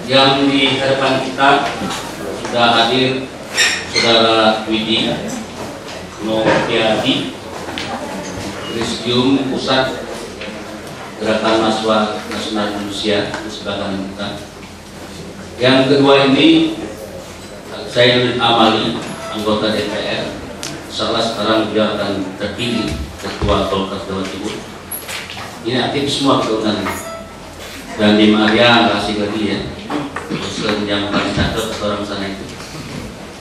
Yang di hadapan kita sudah hadir Saudara Widi Noviadi, Presidium Pusat Gerakan Mahasiswa Nasional Indonesia di sebelah kanan kita. Yang kedua ini Zainuddin Amali, anggota DPR. Insyaallah sekarang dia akan terpilih Ketua Golkar Jawa Timur. Ini aktif semua keundangan. Dan di Maria nggak asing lagi ya, Muslim yang paling cakep orang sana itu.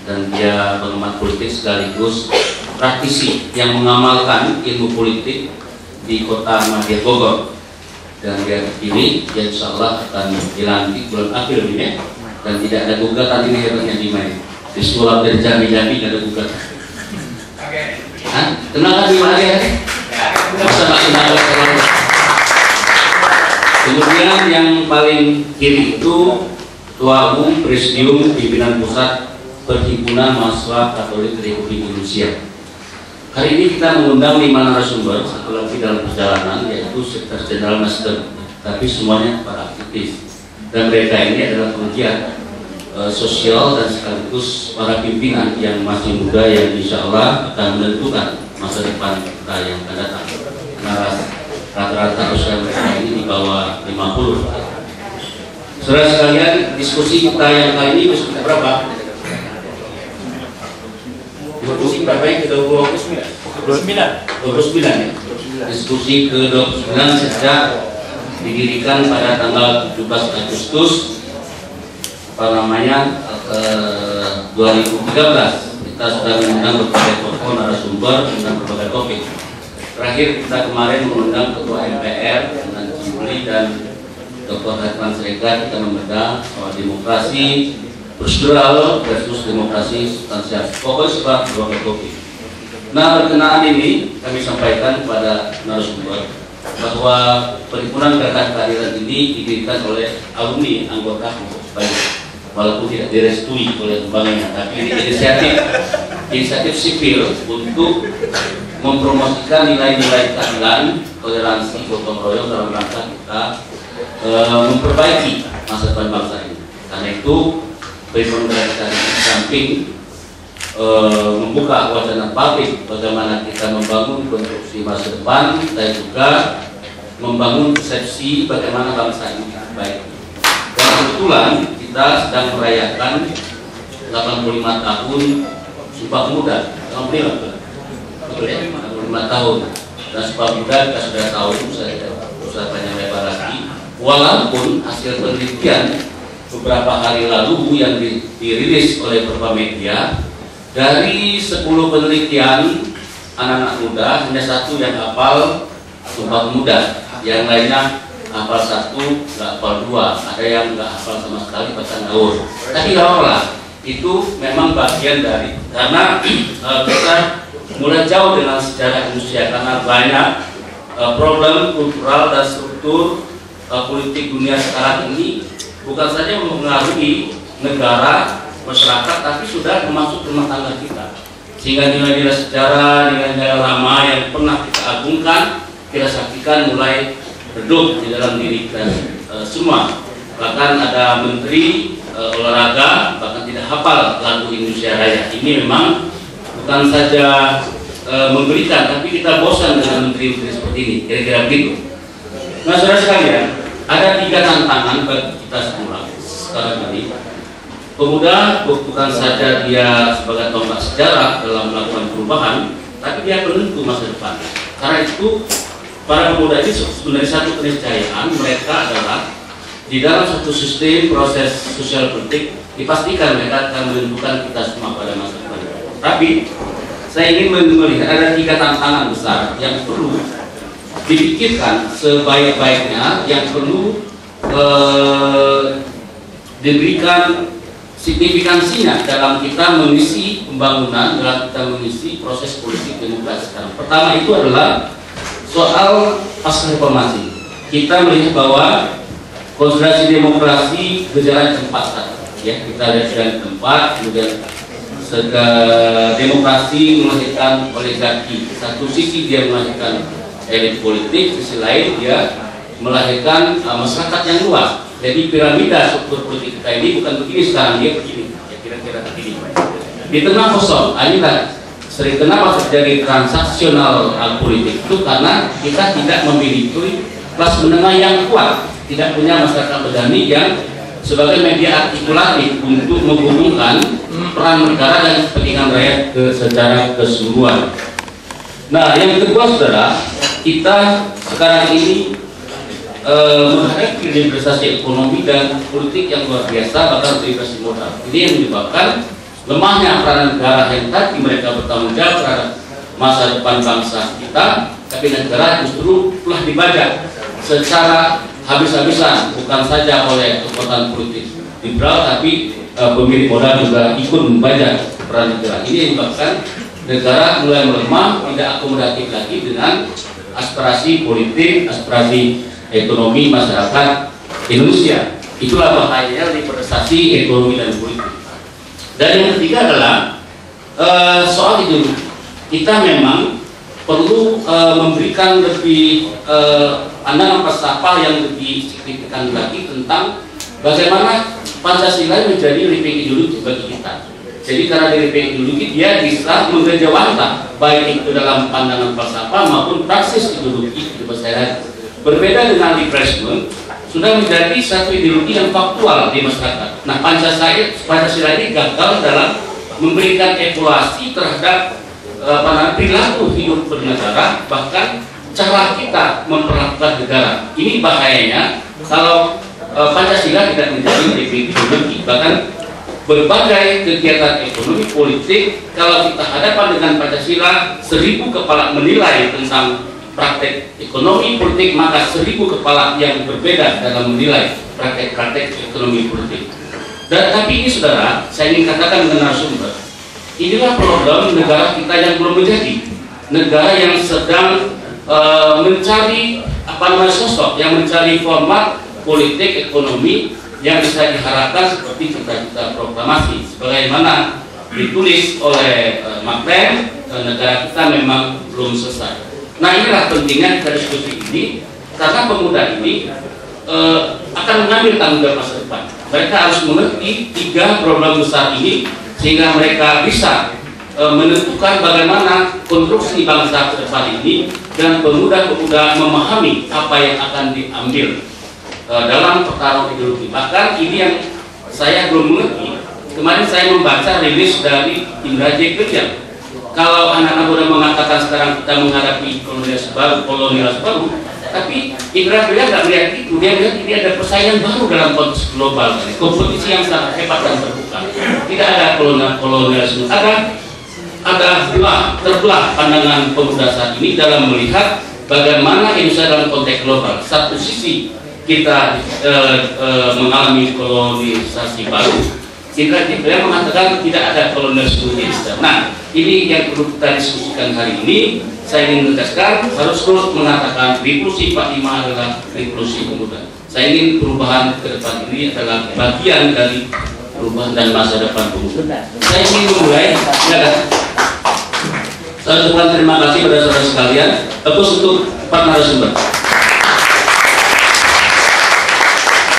Dan dia pengamat politik sekaligus praktisi yang mengamalkan ilmu politik di kota Madya Bogor. Dan dia terpilih, dia insya Allah akan dilantik bulan April ini ya. Dan tidak ada gugatan, ini hebatnya di main. Di sekolah dari Jambi tidak ada gugatan. Kenal kan di Maria? Masa nggak kenal? Kemudian yang paling kiri itu Ketua Umum Presidium Pimpinan Pusat Perhimpunan Mahasiswa Katolik Republik Indonesia. Hari ini kita mengundang 5 narasumber, satu lagi dalam perjalanan, yaitu Sekretaris Jenderal Nasdem, tapi semuanya para aktivis. Dan mereka ini adalah penggiat sosial dan sekaligus para pimpinan yang masih muda yang insya Allah akan menentukan masa depan kita yang akan datang. Nah, rata-rata usia mereka ini di bawah 50. Saudara sekalian, diskusi kita yang kali ini diskusi berapa? Diskusi berapa yang ke-29 ya? Diskusi ke-29 sejak didirikan pada tanggal 17 Agustus 2013. Kita sudah mengundang berbagai tokoh narasumber dengan berbagai topik. Terakhir kita kemarin mengundang Ketua MPR dengan Juli dan Dr. Herman Siregar. Kita membedah soal demokrasi prosedural versus demokrasi substansial. Pokoknya berbagai topik. Nah, berkenaan ini kami sampaikan kepada narasumber bahwa Perhimpunan Gerakan Keadilan ini didirikan oleh alumni anggota baik, walaupun tidak direstui oleh lembaganya, tapi ini inisiatif sipil untuk mempromosikan nilai-nilai keadilan, toleransi, gotong royong dalam rangka kita memperbaiki masa depan bangsa ini. Karena itu Perhimpunan Gerakan di samping membuka wacana publik bagaimana kita membangun konstruksi masa depan, dan juga membangun persepsi bagaimana bangsa ini baik. Dan kebetulan kita sedang merayakan 85 tahun Sumpah Pemuda. 85 tahun. Dan Sumpah Pemuda kita sudah tahu, saya tidak usah banyak lebar lagi. Walaupun hasil penelitian beberapa hari lalu yang dirilis oleh beberapa media, dari 10 penelitian anak-anak muda hanya 1 yang hafal Sumpah Pemuda, yang lainnya hafal 1, nggak hafal 2, ada yang nggak hafal sama sekali bahkan gaul. Tapi lah, itu memang bagian dari, karena kita mulai jauh dengan sejarah Indonesia karena banyak problem kultural dan struktur politik dunia sekarang ini bukan saja mempengaruhi negara, masyarakat, tapi sudah masuk rumah tangga kita, sehingga nilai-nilai sejarah, nilai-nilai lama yang pernah kita agungkan, kita saksikan mulai redup di dalam diri kita semua. Bahkan ada menteri olahraga bahkan tidak hafal lagu Indonesia Raya. Ini memang bukan saja memberikan, tapi kita bosan dengan menteri-menteri seperti ini, kira-kira begitu. Nah, saudara sekalian, ada 3 tantangan bagi kita semua sekarang ini. Pemuda bukan saja dia sebagai tonggak sejarah dalam melakukan perubahan, tapi dia penentu masa depan. Karena itu para pemuda ini sebenarnya satu keniscayaan mereka adalah di dalam satu sistem proses sosial politik dipastikan mereka akan menentukan kita semua pada masa depan. Tapi saya ingin melihat ada 3 tantangan besar yang perlu dipikirkan sebaik-baiknya, yang perlu diberikan signifikansinya dalam kita mengisi pembangunan, dalam kita mengisi proses politik demokrasi sekarang. Pertama itu adalah soal pasca reformasi. Kita melihat bahwa konsolidasi demokrasi berjalan cepat, ya, kita lihat jalan tempat, kemudian demokrasi melahirkan oligarki. Satu sisi dia melahirkan elit politik, sisi lain dia melahirkan masyarakat yang luas. Jadi piramida struktur politik kita ini bukan begini sekarang, dia begini, ya kira-kira begini. Di tengah kosong, inilah sering kenapa terjadi transaksional politik itu karena kita tidak memiliki kelas menengah yang kuat, tidak punya masyarakat berani yang sebagai media artikulatif untuk menghubungkan peran negara dan kepentingan rakyat secara keseluruhan. Nah, yang kedua saudara, kita sekarang ini menghadapi liberalisasi ekonomi dan politik yang luar biasa, bahkan liberalisasi modal. Ini yang menyebabkan lemahnya peran negara yang tadi mereka bertanggung jawab terhadap masa depan bangsa kita, tapi negara justru telah dibajak secara habis-habisan, bukan saja oleh kekuatan politik liberal, tapi pemilik modal juga ikut membajak peran negara. Ini yang menyebabkan negara mulai melemah, tidak akomodatif lagi dengan aspirasi politik, aspirasi ekonomi masyarakat Indonesia. Itulah bahayanya liberalisasi ekonomi dan politik. Dan yang ketiga adalah soal itu kita memang perlu memberikan lebih pandangan falsafah yang lebih signifikan lagi tentang bagaimana Pancasila menjadi living ideologi bagi kita. Jadi karena dari ideologi dia bisa menggejawantah baik itu dalam pandangan falsafah maupun praksis ideologi di masyarakat. Berbeda dengan liberalisme, sudah menjadi satu ideologi yang faktual di masyarakat. Nah, Pancasila ini gagal dalam memberikan evaluasi terhadap perilaku hidup bernegara, bahkan cara kita memperlakukan negara. Ini bahayanya kalau Pancasila tidak menjadi ideologi. Bahkan berbagai kegiatan ekonomi politik, kalau kita hadapan dengan Pancasila, 1000 kepala menilai tentang praktek ekonomi politik, maka 1000 kepala yang berbeda dalam menilai praktek-praktek ekonomi politik. Dan tapi ini saudara, saya ingin katakan dengan narasumber, inilah problem negara kita yang belum menjadi negara yang sedang mencari sosok yang mencari format politik ekonomi yang bisa diharapkan seperti cita-cita proklamasi, sebagaimana ditulis oleh Mark Twain, negara kita memang belum selesai. Nah, inilah pentingnya kita diskusi ini, karena pemuda ini akan mengambil tanggung jawab masa depan. Mereka harus mengerti 3 problem besar ini sehingga mereka bisa menentukan bagaimana konstruksi bangsa ke depan ini, dan pemuda-pemuda memahami apa yang akan diambil dalam pertarungan ideologi. Bahkan ini yang saya belum mengerti. Kemarin saya membaca rilis dari Indra J. Kerja. Kalau anak-anak muda mengatakan sekarang kita menghadapi kolonial baru, tapi Indra Kerja nggak melihat itu. Dia melihat ini ada persaingan baru dalam konteks global, kompetisi yang sangat hebat dan terbuka. Tidak ada kolonialisme. Ada terbelah pandangan pemuda saat ini dalam melihat bagaimana Indonesia dalam konteks global. Satu sisi kita mengalami kolonisasi baru. Indra J. mengatakan tidak ada kolonialisme. Nah, ini yang perlu kita diskusikan hari ini. Saya ingin menegaskan harus terus mengatakan revolusi 45 adalah revolusi pemuda. Saya ingin perubahan ke depan ini adalah bagian dari perubahan dan masa depan pemuda. Saya ingin memulai. Saya ucapkan terima kasih kepada saudara sekalian. Terus untuk Pak narasumber.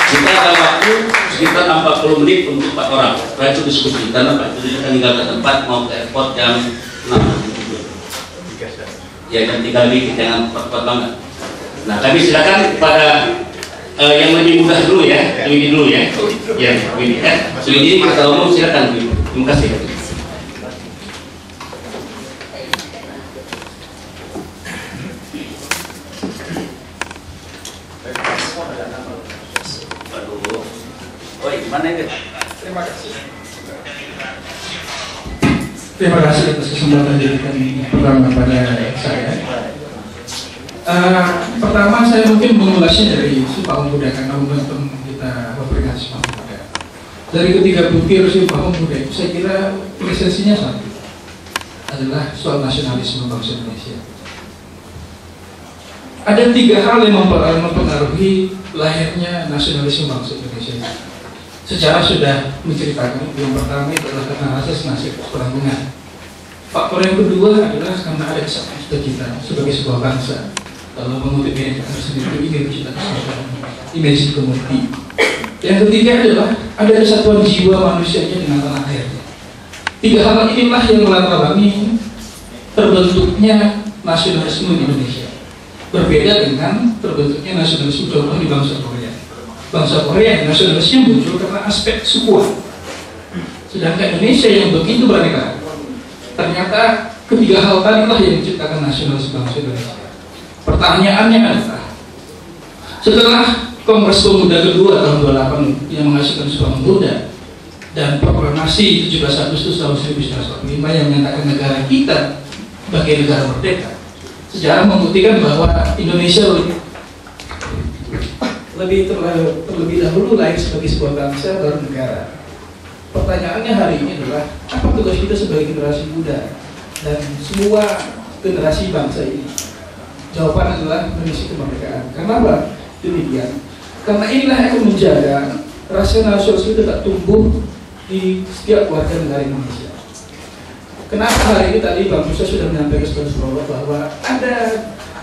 Kita ada waktu sekitar 40 menit untuk 4 orang. Setelah itu diskusi, karena Pak Juri akan tinggal ke tempat, mau ke airport jam 6. Ya, jam 3 lebih, jangan cepat banget. Nah, kami silakan kepada yang lebih mudah dulu ya, Suwidi dulu ya. Ya, Suwidi. Suwidi, kata umum silakan. Terima kasih. Terima kasih atas kesempatan diberikan pertama kepada saya. Pertama saya mungkin mengulasnya dari Sumpah Pemuda, karena momentum kita memberikan Sumpah Pemuda. Dari ketiga butir Sumpah Pemuda itu saya kira esensinya satu, adalah soal nasionalisme bangsa Indonesia. Ada 3 hal yang mempengaruhi lahirnya nasionalisme bangsa Indonesia. Secara sudah menceritakan, yang pertama itu adalah karena asas nasib peranggungan. Faktor yang kedua adalah karena ada cita-cita sebagai sebuah bangsa. Kalau mengutip ini kita sendiri ingin cita-cita image community. Yang ketiga adalah ada kesatuan jiwa manusianya dengan tanah airnya. 3 hal inilah yang melatar-belakangi terbentuknya nasionalisme di Indonesia. Berbeda dengan terbentuknya nasionalisme contoh di bangsa Korea. Bangsa Korea nasionalisme muncul karena aspek suku. Sedangkan Indonesia yang begitu beraneka, ternyata ketiga hal tadilah yang menciptakan nasionalisme bangsa Indonesia. Pertanyaannya adalah, setelah Kongres Pemuda kedua tahun 28 yang menghasilkan Sumpah Pemuda dan Proklamasi 17 Agustus tahun 1945 yang menyatakan negara kita sebagai negara merdeka, sejarah membuktikan bahwa Indonesia terlebih dahulu lahir sebagai sebuah bangsa baru negara. Pertanyaannya hari ini adalah, apa tugas kita sebagai generasi muda dan semua generasi bangsa ini? Jawaban adalah mengisi kemerdekaan. Kenapa demikian? Karena inilah yang akan menjaga rasa nasionalisme tetap tumbuh di setiap warga negara Indonesia. Kenapa hari ini tadi Bang Musa sudah menyampaikan kepada bahwa ada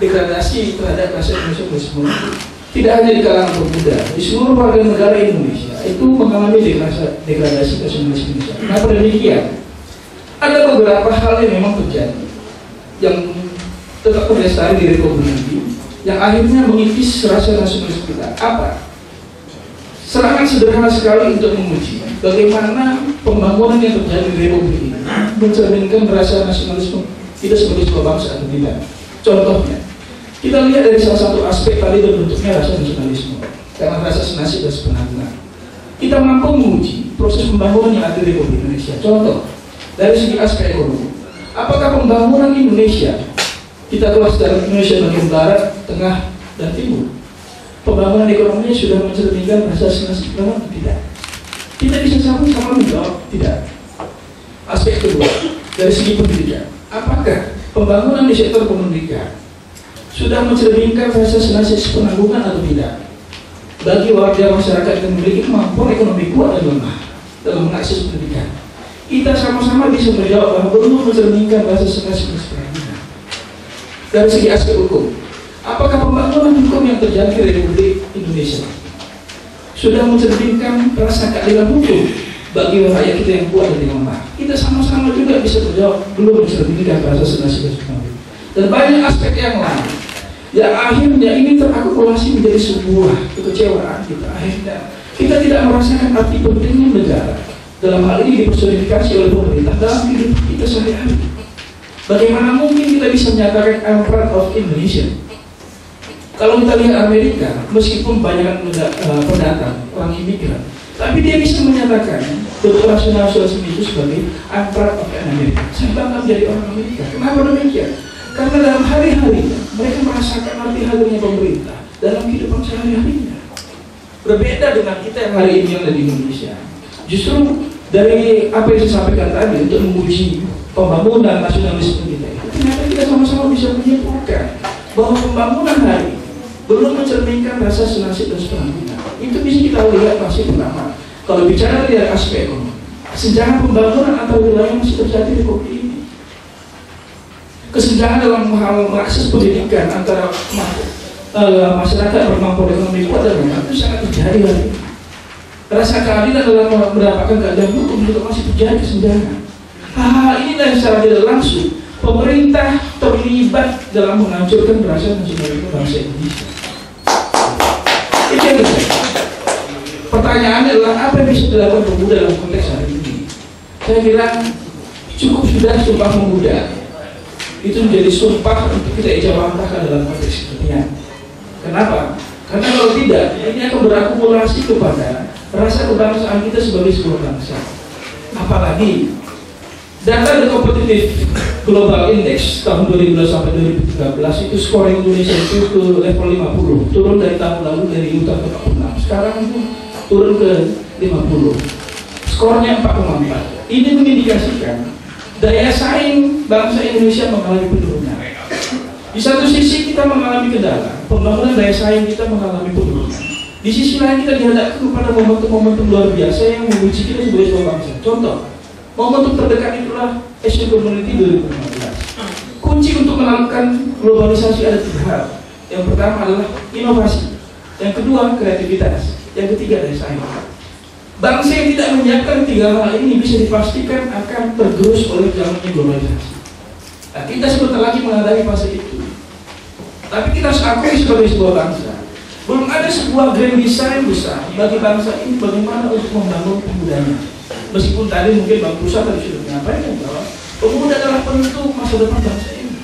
degradasi terhadap rasa nasionalisme tidak hanya di kalangan pemuda, di seluruh warga negara Indonesia itu mengalami degradasi nasionalisme Indonesia. Kenapa demikian? Ada beberapa hal yang memang terjadi yang tetap terlestari di Republik ini, yang akhirnya mengikis rasa nasionalisme kita. Apa? Serangan sederhana sekali untuk menguji bagaimana pembangunan yang terjadi di Republik ini mencerminkan rasa nasionalisme kita sebagai sebuah bangsa atau tidak. Contohnya, kita lihat dari salah satu aspek tadi terbentuknya rasa nasionalisme karena rasa senasib dan sepenanggungan. Kita mampu menguji proses pembangunan yang ada di Republik Indonesia. Contoh, dari segi aspek ekonomi, apakah pembangunan Indonesia, kita telah secara Indonesia bagian barat, tengah, dan timur, pembangunan ekonominya sudah mencerminkan rasa senasib atau tidak? Kita bisa sama-sama menjawab tidak. Aspek kedua, dari segi pendidikan, apakah pembangunan di sektor pendidikan sudah mencerminkan rasa senasib penanggungan atau tidak bagi warga masyarakat yang memiliki kemampuan ekonomi kuat dan lemah dalam mengakses pendidikan? Kita sama-sama bisa menjawab bahwa belum mencerminkan rasa senasib penanggungan. Dari segi aspek hukum, apakah pembangunan hukum yang terjadi di Republik Indonesia sudah mencerminkan rasa keadilan hukum bagi rakyat kita yang kuat dan yang lemah? Kita sama-sama juga bisa menjawab belum mencerminkan rasa senasib penanggungan. Dan banyak aspek yang lain yang akhirnya ini terakumulasi menjadi sebuah kekecewaan kita. Akhirnya kita tidak merasakan arti pentingnya negara, dalam hal ini dipersonifikasi oleh pemerintah dalam hidup kita sehari-hari. Bagaimana mungkin kita bisa menyatakan I'm proud of Indonesia? Kalau kita lihat Amerika, meskipun banyak pendatang, orang imigran, tapi dia bisa menyatakan bentuk nasionalisme itu sebagai I'm proud of America. Saya bangga menjadi orang Amerika. Kenapa demikian? Karena dalam hari-harinya mereka merasakan arti hadirnya pemerintah dalam kehidupan sehari-harinya. Berbeda dengan kita yang hari ini yang ada di Indonesia. Justru dari apa yang saya sampaikan tadi untuk menguji pembangunan nasionalisme kita itu, ternyata kita sama-sama bisa menyimpulkan bahwa pembangunan hari belum mencerminkan rasa senasib dan sepenanggungan. Itu bisa kita lihat masih pertama. Kalau bicara dari aspek ekonomi, kesenjangan pembangunan antar wilayah masih terjadi di Republik ini. Kesenjangan dalam hal mengakses pendidikan antara masyarakat berkemampuan ekonomi kuat dan lemah itu sangat terjadi hari ini. Rasa keadilan dalam mendapatkan keadilan hukum juga masih terjadi kesenjangan. Hal inilah yang secara tidak langsung pemerintah terlibat dalam menghancurkan rasa nasionalisme bangsa Indonesia. Itu yang terjadi. Pertanyaannya adalah apa yang bisa dilakukan pemuda dalam konteks hari ini? Saya kira cukup sudah Sumpah Pemuda itu menjadi sumpah untuk kita ijabahkan dalam konteks kekinian. Kenapa? Karena kalau tidak, ini akan berakumulasi kepada rasa kebangsaan kita sebagai sebuah bangsa. Apalagi data The Competitive Global Index tahun 2012 sampai 2013 itu skor Indonesia itu ke level 50, turun dari tahun lalu dari utang ke 46. Sekarang itu turun ke 50. Skornya 4,4. Ini mengindikasikan daya saing bangsa Indonesia mengalami penurunan. Di satu sisi kita mengalami kendala, pembangunan daya saing kita mengalami penurunan. Di sisi lain kita dihadapkan kepada momentum-momentum luar biasa yang menguji kita sebagai sebuah bangsa. Contoh, momentum terdekat itulah Asian Community 2015. Kunci untuk melakukan globalisasi ada 3 hal. Yang pertama adalah inovasi, yang kedua kreativitas, Yang ketiga dari saya, bangsa yang tidak menyiapkan 3 hal ini bisa dipastikan akan tergerus oleh zamannya globalisasi. Nah, kita sebentar lagi menghadapi fase itu. Tapi kita harus akui sebagai sebuah bangsa, belum ada sebuah grand design besar bagi bangsa ini bagaimana untuk membangun pemudanya. Meskipun tadi mungkin Bang Pusat tadi sudah menyampaikan bahwa pemuda adalah penentu masa depan bangsa ini.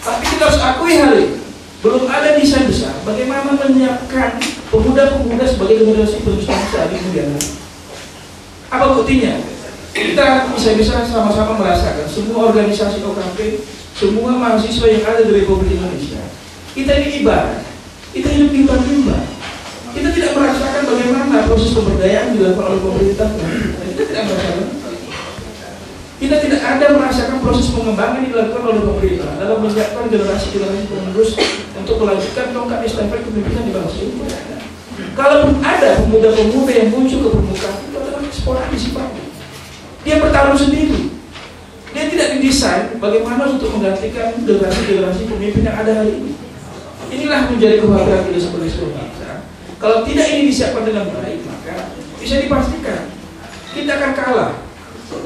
Tapi kita harus akui hari ini, belum ada desain besar bagaimana menyiapkan pemuda-pemuda sebagai generasi penerus bangsa di kemudian hari. Apa buktinya? Kita bisa sama-sama merasakan semua organisasi OKP, semua mahasiswa yang ada di Republik Indonesia. Kita ini ibarat, kita hidup di limba. Kita tidak merasakan bagaimana proses pemberdayaan dilakukan oleh pemerintah. Kita tidak merasakan. Kita tidak ada merasakan proses pengembangan yang dilakukan oleh pemerintah dalam menyiapkan generasi-generasi penerus untuk melanjutkan tongkat estafet kepemimpinan di bangsa ini. Kalaupun ada pemuda-pemuda yang muncul ke permukaan, itu adalah sporadis sifatnya. Dia bertarung sendiri. Dia tidak didesain bagaimana untuk menggantikan generasi-generasi pemimpin yang ada hari ini. Inilah menjadi kekhawatiran kita sebagai sebuah bangsa. Kalau tidak ini disiapkan dengan baik, maka bisa dipastikan kita akan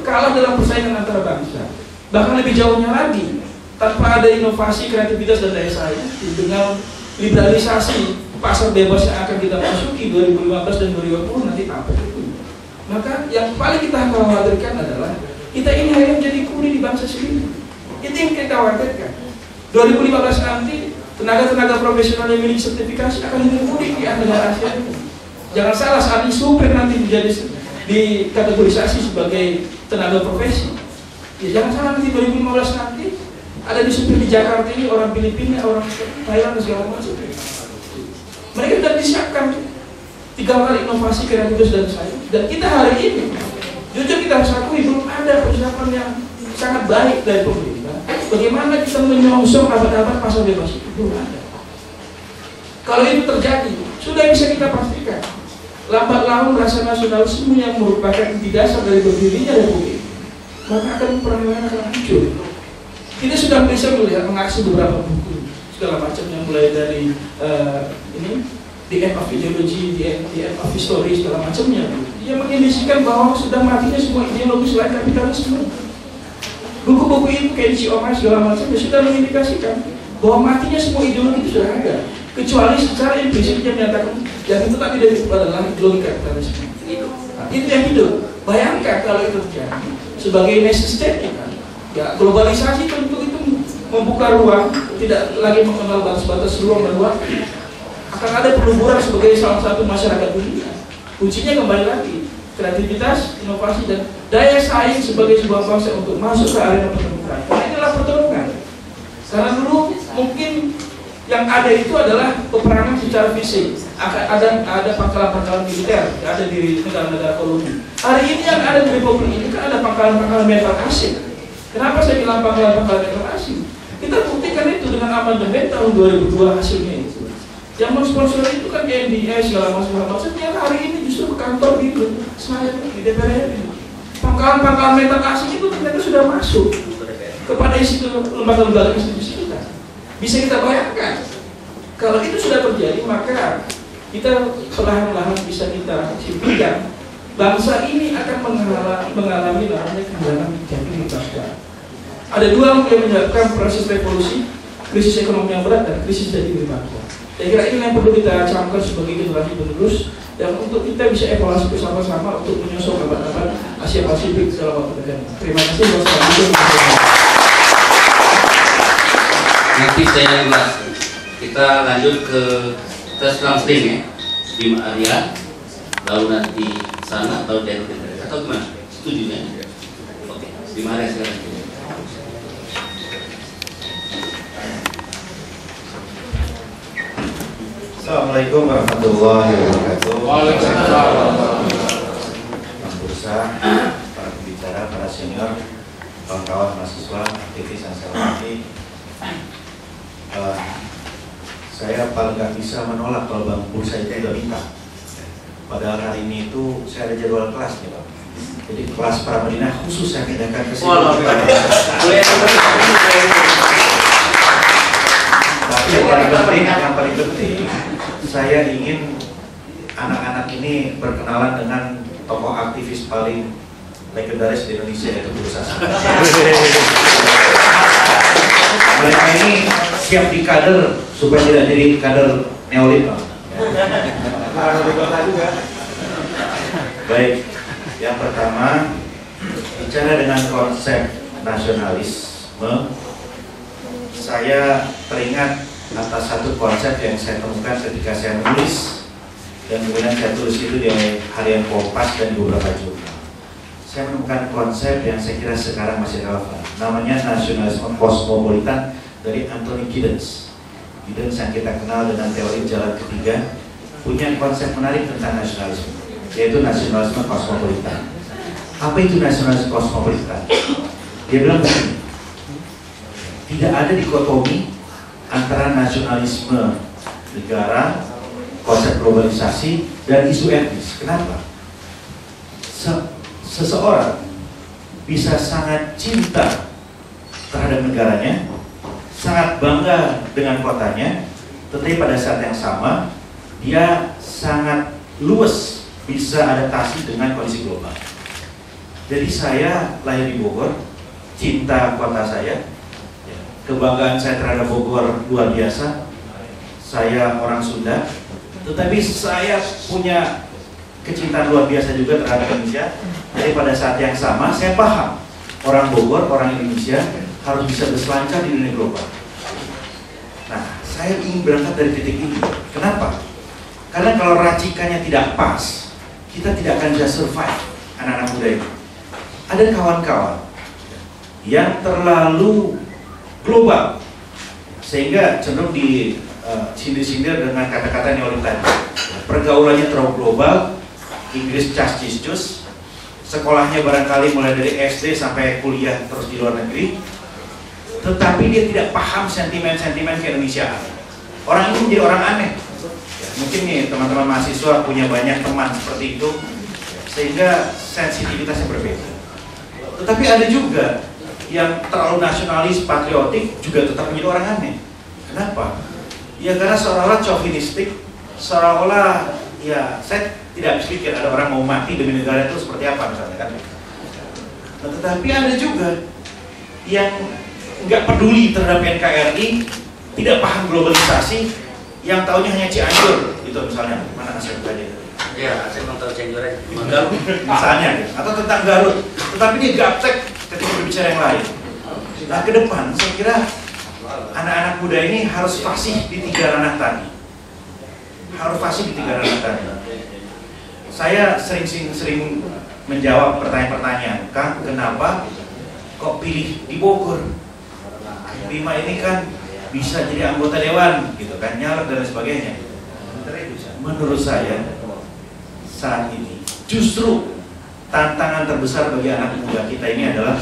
kalah dalam persaingan antara bangsa. Bahkan lebih jauhnya lagi, tanpa ada inovasi, kreativitas dan daya saing, dengan liberalisasi pasar bebas yang akan kita masuki 2015 dan 2020 nanti apa itu? Maka yang paling kita khawatirkan adalah kita ini hanya menjadi kuli di bangsa sendiri. Itu yang kita khawatirkan. 2015 nanti tenaga-tenaga profesional yang memiliki sertifikasi akan lebih mudik di negara Asia ini. Jangan salah, saat ini supir nanti menjadi dikategorisasi sebagai tenaga profesi. Ya jangan salah, nanti 2015 nanti ada di supir di Jakarta ini orang Filipina, orang Thailand dan segala macam. Mereka sudah disiapkan 3 kali inovasi, kreativitas dan sains. Dan kita hari ini, jujur kita harus akui belum ada persiapan yang sangat baik dari pemerintah. Bagaimana kita menyongsong abad-abad pasar bebas itu belum ada. Kalau itu terjadi, sudah bisa kita pastikan lambat laun rasa nasionalisme yang merupakan inti dasar dari berdirinya Republik, maka akan perlahan akan muncul. Kita sudah bisa melihat mengaksi beberapa buku segala macam yang mulai dari The End of Ideology, The End of History, segala macamnya. Dia mengindikasikan bahwa sudah matinya semua ideologi selain kapitalisme. Buku-buku itu kayak si Omar segala macamnya sudah mengindikasikan bahwa matinya semua ideologi itu sudah ada. Kecuali secara implisit dia menyatakan yang itu tadi dari adalah ideologi kapitalisme. Itu yang hidup. Bayangkan kalau itu terjadi sebagai nation state kan. Ya, globalisasi tentu itu membuka ruang, tidak lagi mengenal batas-batas ruang dan waktu. Akan ada peluburan sebagai salah satu masyarakat dunia. Kuncinya kembali lagi kreativitas, inovasi dan daya saing sebagai sebuah bangsa untuk masuk ke arena pertempuran. Karena inilah pertarungan. Karena dulu mungkin yang ada itu adalah peperangan secara fisik. Ada pangkalan-pangkalan militer yang ada di negara-negara koloni. Hari ini yang ada di Republik ini kan ada pangkalan-pangkalan metal asing. Kenapa saya bilang pangkalan-pangkalan metal asing? Kita buktikan itu dengan amandemen tahun 2002 hasilnya itu. Yang mensponsor itu kan KNDI segala macam. Yang hari ini justru kantor di Senayan di DPR ini. Pangkalan-pangkalan metal asing itu ternyata sudah masuk kepada isi lembaga-lembaga institusi kita. Bisa kita bayangkan, kalau itu sudah terjadi, maka kita perlahan-lahan bisa kita simpulkan bangsa ini akan mengalami namanya kehilangan jati bangsa. Ada 2 yang menyebabkan proses revolusi, krisis ekonomi yang berat dan krisis jati diri bangsa. Saya kira ini yang perlu kita camkan sebagai generasi penerus dan untuk kita bisa evaluasi bersama-sama untuk menyosong abad-abad Asia Pasifik dalam waktu dekat. Terima kasih. Wassalamualaikum. Nanti saya ulas. Kita lanjut ke tes langsing ya, Bima Arya, lalu nanti sana atau dari atau gimana? Setuju ya? Oke, Bima Arya silakan. Assalamualaikum warahmatullahi wabarakatuh. Waalaikumsalam. Bang Bursa, para pembicara, para senior, kawan-kawan mahasiswa, aktivis yang saya hormati. Saya paling nggak bisa menolak kalau Bang Bursa itu udah minta. Padahal hari ini itu saya ada jadwal kelas nih Bang. Jadi kelas Pramadina khusus saya pindahkan ke sini. Tapi yang paling penting, saya ingin anak-anak ini berkenalan dengan tokoh aktivis paling legendaris di Indonesia, yaitu Guru Sastra. Mereka ini siap di kader supaya tidak jadi kader neoliberal. Baik, yang pertama bicara dengan konsep nasionalisme, saya teringat atas satu konsep yang saya temukan ketika saya menulis dan kemudian saya tulis itu di harian Kompas dan di beberapa jurnal. Saya menemukan konsep yang saya kira sekarang masih relevan, namanya nasionalisme kosmopolitan dari Anthony Giddens. Giddens yang kita kenal dengan teori jalan ketiga punya konsep menarik tentang nasionalisme, yaitu nasionalisme kosmopolitan. Apa itu nasionalisme kosmopolitan? Dia bilang begini, tidak ada dikotomi antara nasionalisme negara, konsep globalisasi, dan isu etnis. Kenapa? Seseorang bisa sangat cinta terhadap negaranya, sangat bangga dengan kotanya, tetapi pada saat yang sama dia sangat luas bisa adaptasi dengan kondisi global. Jadi saya lahir di Bogor, cinta kota saya, kebanggaan saya terhadap Bogor luar biasa. Saya orang Sunda, tetapi saya punya kecintaan luar biasa juga terhadap Indonesia. Jadi pada saat yang sama saya paham orang Bogor, orang Indonesia harus bisa berselancar di dunia global. Nah, saya ingin berangkat dari titik ini. Kenapa? Karena kalau racikannya tidak pas, kita tidak akan bisa survive, anak-anak muda ini. Ada kawan-kawan yang terlalu global sehingga cenderung disindir-sindir dengan kata-kata neoliberal. Pergaulannya terlalu global, Inggris cas-cis-cus, sekolahnya barangkali mulai dari SD sampai kuliah terus di luar negeri, tetapi dia tidak paham sentimen-sentimen keindonesiaan. Orang ini menjadi orang aneh. Mungkin nih teman-teman mahasiswa punya banyak teman seperti itu, sehingga sensitivitasnya berbeda. Tetapi ada juga yang terlalu nasionalis, patriotik, juga tetap menjadi orang aneh. Kenapa? Ya karena seolah-olah chauvinistik, seolah-olah ya saya tidak habis pikir ada orang mau mati demi negara itu seperti apa misalnya kan. Nah, tetapi ada juga yang nggak peduli terhadap NKRI, tidak paham globalisasi, yang taunya hanya Cianjur itu misalnya. Mana hasil tadi? Ya, saya mau tahu Cianjur aja. Misalnya, atau tentang Garut, tetapi dia gaptek ketika berbicara yang lain. Nah, ke depan saya kira anak-anak muda ini harus fasih di tiga ranah tadi. Harus fasih di tiga ranah tadi. Saya sering menjawab pertanyaan-pertanyaan, Kang, kenapa kok pilih di Bogor? Bima ini kan bisa jadi anggota dewan, gitu kan, nyalek dan sebagainya. Menurut saya saat ini justru tantangan terbesar bagi anak muda kita ini adalah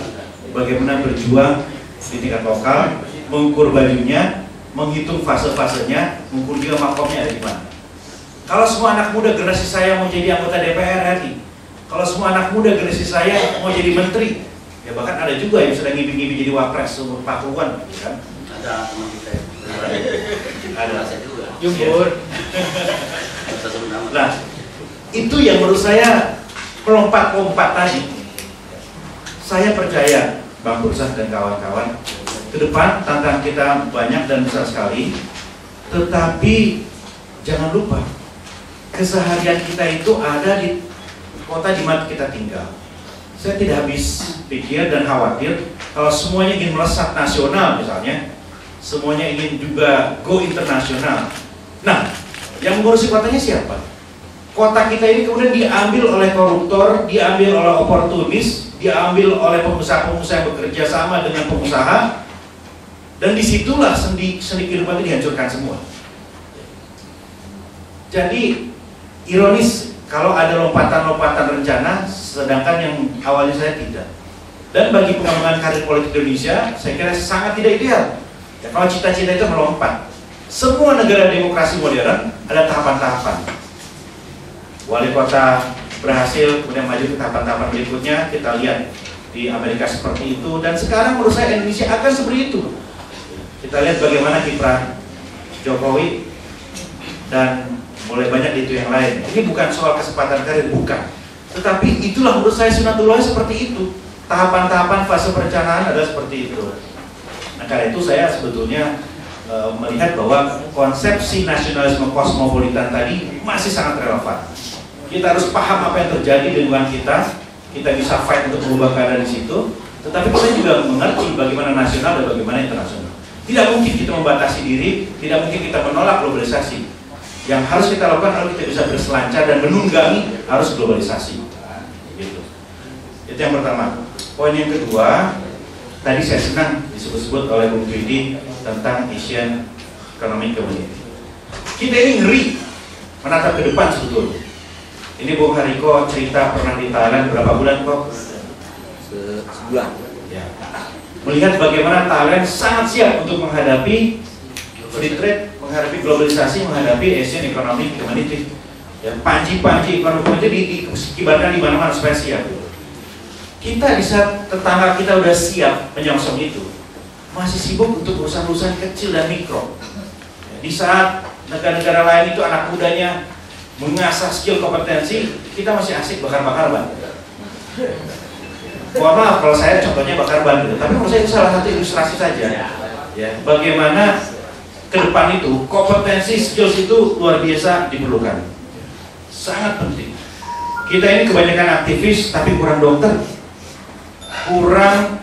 bagaimana berjuang di tingkat lokal, mengukur bajunya, menghitung fase-fasenya, mengukur juga makomnya ada di mana. Kalau semua anak muda generasi saya mau jadi anggota DPR RI, kalau semua anak muda generasi saya mau jadi menteri, ya bahkan ada juga yang sudah ngimpi-ngimpi jadi wapres umur 40-an, kan? Ada teman kita yang Ada saya juga. Jumur. Nah, itu yang menurut saya pelompat-lompat tadi. Saya percaya Bang Bursah dan kawan-kawan, ke depan tantangan kita banyak dan besar sekali, tetapi jangan lupa keseharian kita itu ada di kota di mana kita tinggal. Saya tidak habis pikir dan khawatir kalau semuanya ingin melesat nasional misalnya, semuanya ingin juga go internasional. Nah, yang mengurusi kotanya siapa? Kota kita ini kemudian diambil oleh koruptor, diambil oleh oportunis, diambil oleh pengusaha-pengusaha yang bekerja sama dengan pengusaha, dan disitulah sendi kehidupan itu dihancurkan semua. Jadi ironis kalau ada lompatan-lompatan rencana, sedangkan yang awalnya saya tidak. Dan bagi pengembangan karir politik Indonesia, saya kira sangat tidak ideal. Ya, kalau cita-cita itu melompat, semua negara demokrasi modern ada tahapan-tahapan. Wali kota berhasil, kemudian maju ke tahapan-tahapan berikutnya. Kita lihat di Amerika seperti itu, dan sekarang menurut saya Indonesia akan seperti itu. Kita lihat bagaimana kiprah Jokowi dan mulai banyak itu yang lain. Ini bukan soal kesempatan karir, bukan. Tetapi itulah menurut saya sunatullah seperti itu. Tahapan-tahapan fase perencanaan adalah seperti itu. Nah, karena itu saya sebetulnya melihat bahwa konsepsi nasionalisme kosmopolitan tadi masih sangat relevan. Kita harus paham apa yang terjadi di lingkungan kita bisa fight untuk mengubah keadaan di situ, tetapi kita juga mengerti bagaimana nasional dan bagaimana internasional. Tidak mungkin kita membatasi diri, tidak mungkin kita menolak globalisasi. Yang harus kita lakukan adalah kita bisa berselancar dan menunggangi arus globalisasi. Gitu. Itu yang pertama. Poin yang kedua, tadi saya senang disebut-sebut oleh Bung Twidi tentang Asian Economic Community. Kita ini ngeri menatap ke depan sebetulnya. Ini Bung Hariko cerita pernah di Thailand berapa bulan kok? Sebulan. Ya. Melihat bagaimana Thailand sangat siap untuk menghadapi free trade, menghadapi globalisasi, menghadapi Asian Economic Community. Ya, panji-panji ekonomi itu dikibarkan di mana-mana supaya siap. Kita di saat tetangga kita udah siap menyongsong itu, masih sibuk untuk urusan-urusan kecil dan mikro. Ya, di saat negara-negara lain itu anak mudanya mengasah skill kompetensi, kita masih asik bakar-bakar ban. Mohon maaf kalau saya contohnya bakar ban gitu, tapi menurut saya itu salah satu ilustrasi saja. Ya, bagaimana ke depan itu kompetensi skills itu luar biasa diperlukan, sangat penting. Kita ini kebanyakan aktivis tapi kurang dokter, kurang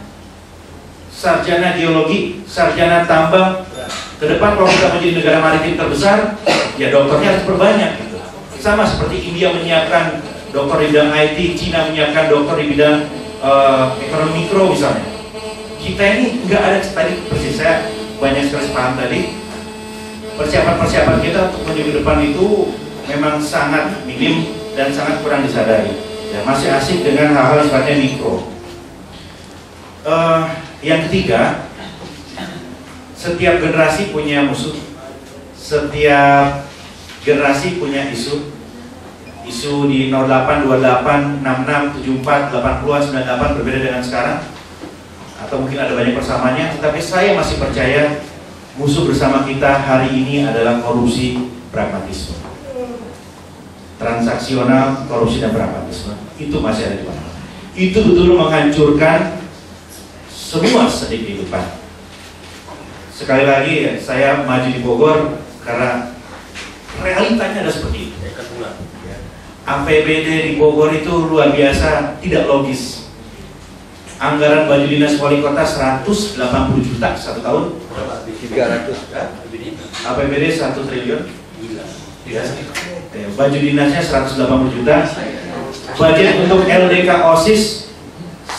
sarjana geologi, sarjana tambang. Ke depan kalau kita menjadi negara maritim terbesar, ya dokternya harus perbanyak gitu. Sama seperti India menyiapkan dokter di bidang IT, Cina menyiapkan dokter di bidang ekonomi mikro misalnya. Kita ini nggak ada, tadi persis saya banyak sekali paham tadi. Persiapan-persiapan kita untuk menuju ke depan itu memang sangat minim dan sangat kurang disadari. Ya, masih asik dengan hal-hal sifatnya mikro. Yang ketiga, setiap generasi punya musuh, setiap generasi punya isu di 08, 28, 66, 74, 80, 98 berbeda dengan sekarang, atau mungkin ada banyak persamaannya, tetapi saya masih percaya musuh bersama kita hari ini adalah korupsi, pragmatisme, transaksional, korupsi dan pragmatisme. Itu masih ada di mana. Itu betul menghancurkan semua segi kehidupan. Sekali lagi saya maju di Bogor karena realitanya ada seperti itu. APBD di Bogor itu luar biasa, tidak logis. Anggaran baju dinas wali kota 180 juta satu tahun. 300. APBD 1 triliun. Ya. Baju dinasnya 180 juta. Budget untuk LDK OSIS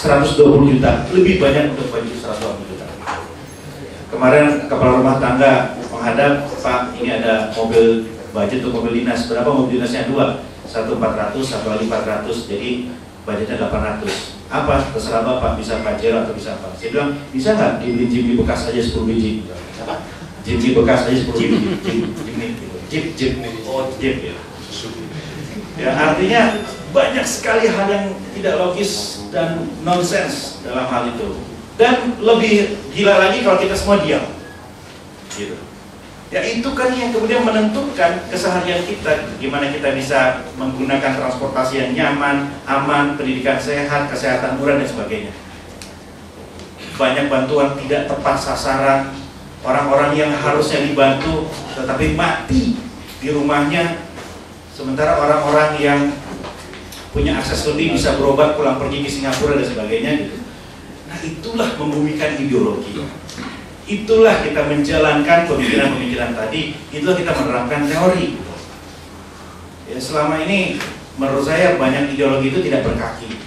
120 juta. Lebih banyak untuk baju 120 juta. Kemarin kepala rumah tangga menghadap, Pak, ini ada mobil budget untuk mobil dinas. Berapa mobil dinasnya? 2. Satu 400, satu lagi 400, jadi budgetnya 800. Apa? Terserah Bapak, bisa Pajero atau bisa apa. Saya bilang, bisa nggak dibeli Jimny bekas aja 10 biji? Jimny bekas aja 10 biji. Jimny. Oh, Jim ya. Ya, artinya banyak sekali hal yang tidak logis dan nonsens dalam hal itu. Dan lebih gila lagi kalau kita semua diam. Gitu. Ya itu kan yang kemudian menentukan keseharian kita, gimana kita bisa menggunakan transportasi yang nyaman, aman, pendidikan sehat, kesehatan murah dan sebagainya. Banyak bantuan tidak tepat sasaran, orang-orang yang harusnya dibantu tetapi mati di rumahnya, sementara orang-orang yang punya akses lebih bisa berobat, pulang pergi ke Singapura dan sebagainya gitu. Nah itulah membumikan ideologi. Itulah kita menjalankan pemikiran-pemikiran tadi, itulah kita menerapkan teori. Ya, selama ini menurut saya banyak ideologi itu tidak berkaki.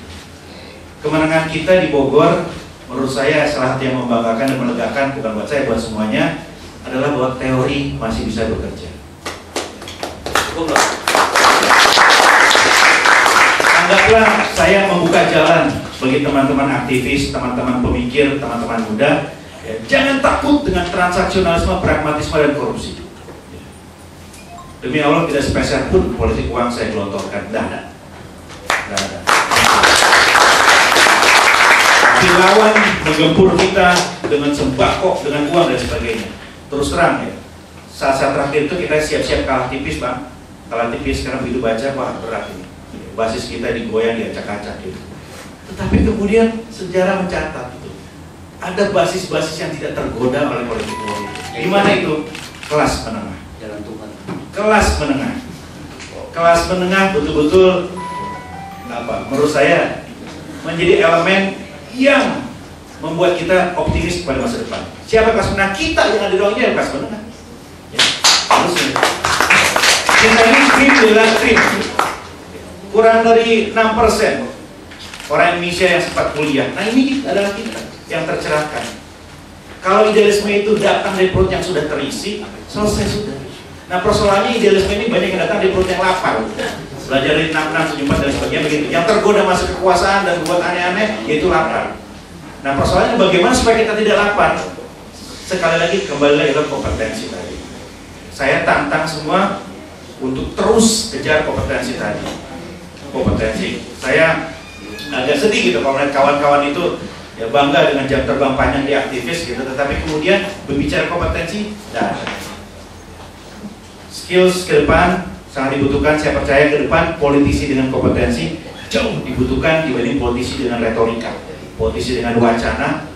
Kemenangan kita di Bogor menurut saya salah satu yang membanggakan dan melegakan, bukan buat saya, buat semuanya, adalah bahwa teori masih bisa bekerja. Anggaplah saya membuka jalan bagi teman-teman aktivis, teman-teman pemikir, teman-teman muda. Ya, jangan takut dengan transaksionalisme, pragmatisme dan korupsi. Ya. Demi Allah tidak sepeser pun politik uang saya gelontorkan. Tidak ada. Tapi lawan menggempur kita dengan sembako, dengan uang dan sebagainya. Terus terang ya, saat terakhir itu kita siap-siap kalah tipis, Bang. Kalau tipis sekarang begitu baca, wah berat ini. Basis kita digoyang, diacak-acak gitu. Tetapi kemudian sejarah mencatat itu ada basis-basis yang tidak tergoda oleh politik uang itu. Di mana itu? Kelas menengah. Jalan Tuhan. Kelas menengah. Kelas menengah betul-betul menurut saya menjadi elemen yang membuat kita optimis pada masa depan. Siapa kelas menengah? Kita yang ada di dalamnya yang kelas menengah. Ya, harusnya. Kita ini krim, kurang dari 6% orang Indonesia yang sempat kuliah. Nah ini adalah kita yang tercerahkan. Kalau idealisme itu datang dari perut yang sudah terisi, selesai sudah. Nah persoalannya idealisme ini banyak yang datang dari perut yang lapar. Belajar dari 66, 74 dan sebagainya begitu. Yang tergoda masuk kekuasaan dan buat aneh-aneh, yaitu lapar. Nah persoalannya bagaimana supaya kita tidak lapar? Sekali lagi kembali lagi ke kompetensi tadi. Saya tantang semua untuk terus kejar kompetensi tadi. Kompetensi. Saya agak sedih gitu kalau melihat kawan-kawan itu ya bangga dengan jam terbang panjang di aktivis gitu, tetapi kemudian berbicara kompetensi, nah skills ke depan sangat dibutuhkan. Saya percaya ke depan politisi dengan kompetensi jauh dibutuhkan dibanding politisi dengan retorika, politisi dengan wacana,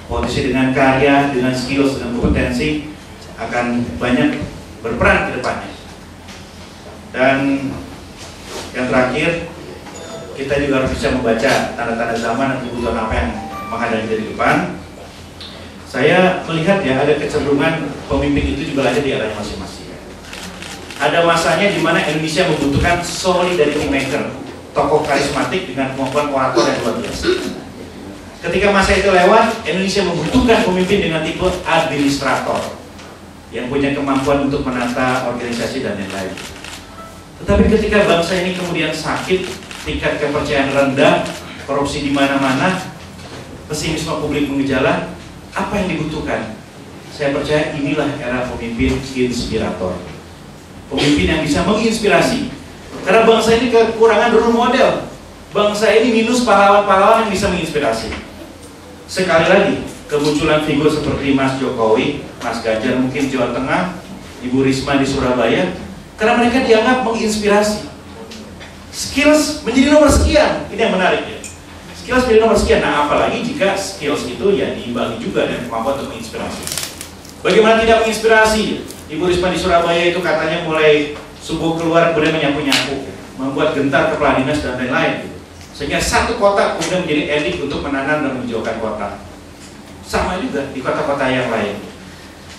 politisi dengan karya, dengan skills, dengan kompetensi akan banyak berperan ke depannya. Dan yang terakhir, kita juga harus bisa membaca tanda-tanda zaman dan kebutuhan apa yang menghadapi dari depan. Saya melihat ya ada kecenderungan pemimpin itu juga ada di arah masing-masing. Ada masanya di mana Indonesia membutuhkan solidarity maker, tokoh karismatik dengan kemampuan orator yang luar biasa. Ketika masa itu lewat, Indonesia membutuhkan pemimpin dengan tipe administrator yang punya kemampuan untuk menata organisasi dan lain-lain. Tetapi ketika bangsa ini kemudian sakit, tingkat kepercayaan rendah, korupsi di mana-mana, pesimisme publik mengejala, apa yang dibutuhkan? Saya percaya inilah era pemimpin inspirator, pemimpin yang bisa menginspirasi. Karena bangsa ini kekurangan role model, bangsa ini minus pahlawan-pahlawan yang bisa menginspirasi. Sekali lagi, kemunculan figur seperti Mas Jokowi, Mas Ganjar mungkin Jawa Tengah, Ibu Risma di Surabaya, karena mereka dianggap menginspirasi. Skills menjadi nomor sekian, ini yang menarik ya. Skills menjadi nomor sekian, nah apalagi jika skills itu ya diimbangi juga dengan kemampuan untuk menginspirasi. Bagaimana tidak menginspirasi? Ibu Risma di Surabaya itu katanya mulai subuh keluar kemudian menyapu-nyapu, membuat gentar kepala dinas dan lain-lain. Sehingga satu kota kemudian menjadi edik untuk menanam dan menghijaukan kota. Sama juga di kota-kota yang lain.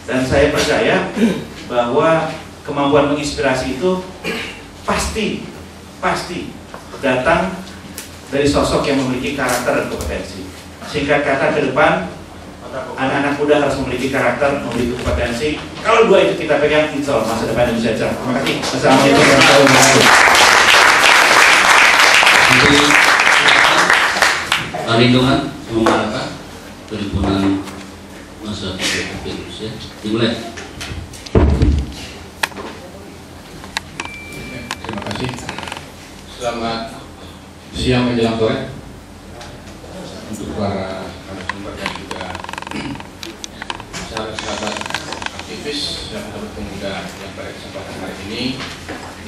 Dan saya percaya bahwa kemampuan menginspirasi itu pasti datang dari sosok yang memiliki karakter dan kompetensi. Singkat kata ke depan, anak-anak muda harus memiliki karakter, memiliki kompetensi. Kalau dua itu kita pegang, insya Allah masa depan Indonesia cerah. Terima kasih. Assalamualaikum warahmatullahi wabarakatuh. Perhitungan Sumaraka perhimpunan masa Indonesia dimulai. Terima kasih. Selamat siang menjelang sore untuk para narasumber dan juga sahabat-sahabat aktivis dan sahabat pemuda yang pada kesempatan hari ini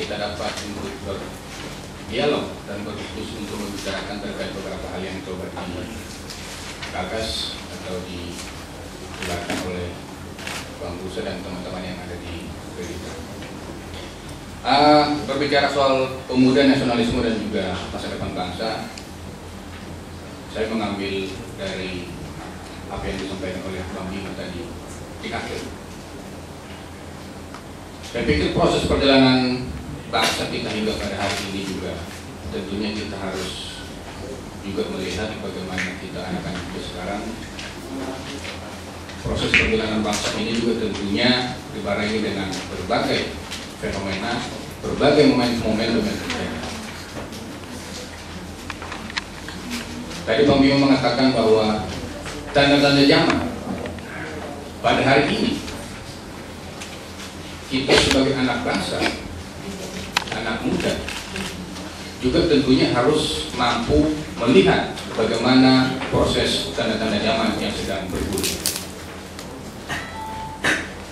kita dapat untuk berdialog dan berdiskusi untuk membicarakan terkait beberapa hal yang coba digagas atau dijelaskan oleh Bang Busa dan teman-teman yang ada di Berita. Berbicara soal pemuda, nasionalisme dan juga masa depan bangsa, saya mengambil dari apa yang disampaikan oleh Bang Bima tadi di akhir. Saya pikir proses perjalanan bangsa kita hingga pada hari ini juga tentunya kita harus juga melihat bagaimana kita anak-anak kita sekarang. Proses perjalanan bangsa ini juga tentunya dibarengi dengan berbagai fenomena, berbagai momen-momen yang terjadi. Tadi Bang Bima mengatakan bahwa tanda-tanda zaman pada hari ini kita sebagai anak bangsa, anak muda, juga tentunya harus mampu melihat bagaimana proses tanda-tanda zaman yang sedang bergulir.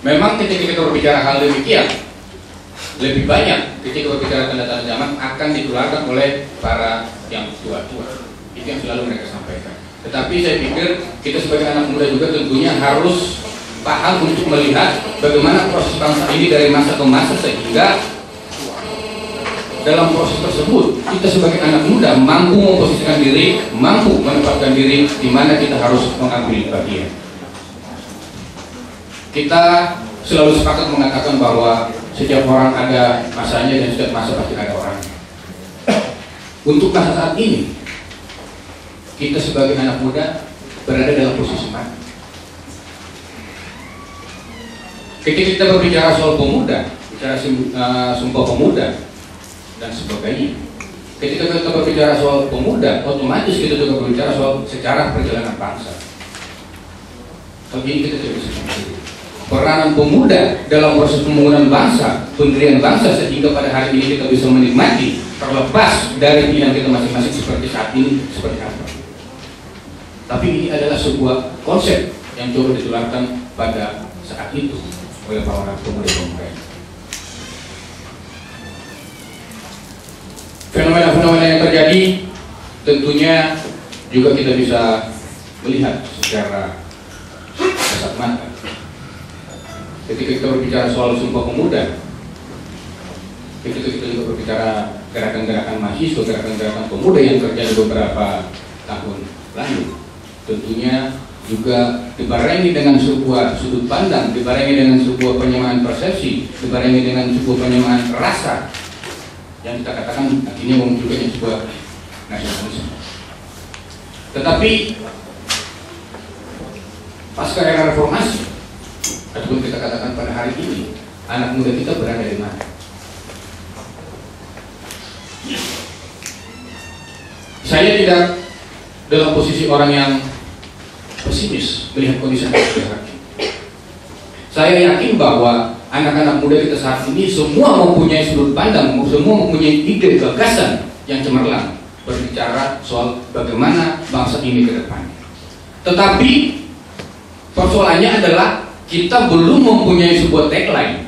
Memang ketika kita berbicara hal demikian, lebih banyak ketika berbicara tanda-tanda zaman akan ditularkan oleh para yang tua-tua. Itu yang selalu mereka sampaikan. Tetapi saya pikir kita sebagai anak muda juga tentunya harus paham untuk melihat bagaimana proses bangsa ini dari masa ke masa, sehingga dalam proses tersebut kita sebagai anak muda mampu memposisikan diri, mampu menempatkan diri di mana kita harus mengambil bagian. Kita selalu sepakat mengatakan bahwa setiap orang ada masanya dan setiap masa pasti ada orang. Untuk masa saat ini, kita sebagai anak muda berada dalam posisi mana? Ketika kita berbicara soal pemuda, bicara Sumpah Pemuda dan sebagainya. Ketika kita berbicara soal pemuda, otomatis kita juga berbicara soal sejarah perjalanan bangsa. Kalau ini kita tidak bisa sendiri. Peranan pemuda dalam proses pembangunan bangsa, pendirian bangsa, sehingga pada hari ini kita bisa menikmati terlepas dari pilihan kita masing-masing seperti saat ini, seperti apa. Tapi ini adalah sebuah konsep yang coba ditularkan pada saat itu oleh para pemuda-pemuda. Fenomena-fenomena yang terjadi tentunya juga kita bisa melihat secara kasat mata. Ketika kita berbicara soal Sumpah Pemuda, ketika kita juga berbicara gerakan-gerakan mahasiswa, gerakan-gerakan pemuda yang terjadi beberapa tahun lalu, tentunya juga dibarengi dengan sebuah sudut pandang, dibarengi dengan sebuah penyamaan persepsi, dibarengi dengan sebuah penyamaan rasa yang kita katakan akhirnya memunculkan sebuah nasionalisme. Tetapi pasca era reformasi, ataupun kita katakan pada hari ini, anak muda kita berada di mana? Saya tidak dalam posisi orang yang pesimis melihat kondisi anak muda saat ini. Saya yakin bahwa anak-anak muda kita saat ini semua mempunyai sudut pandang, semua mempunyai ide gagasan yang cemerlang berbicara soal bagaimana bangsa ini ke depan. Tetapi persoalannya adalah kita belum mempunyai sebuah tagline,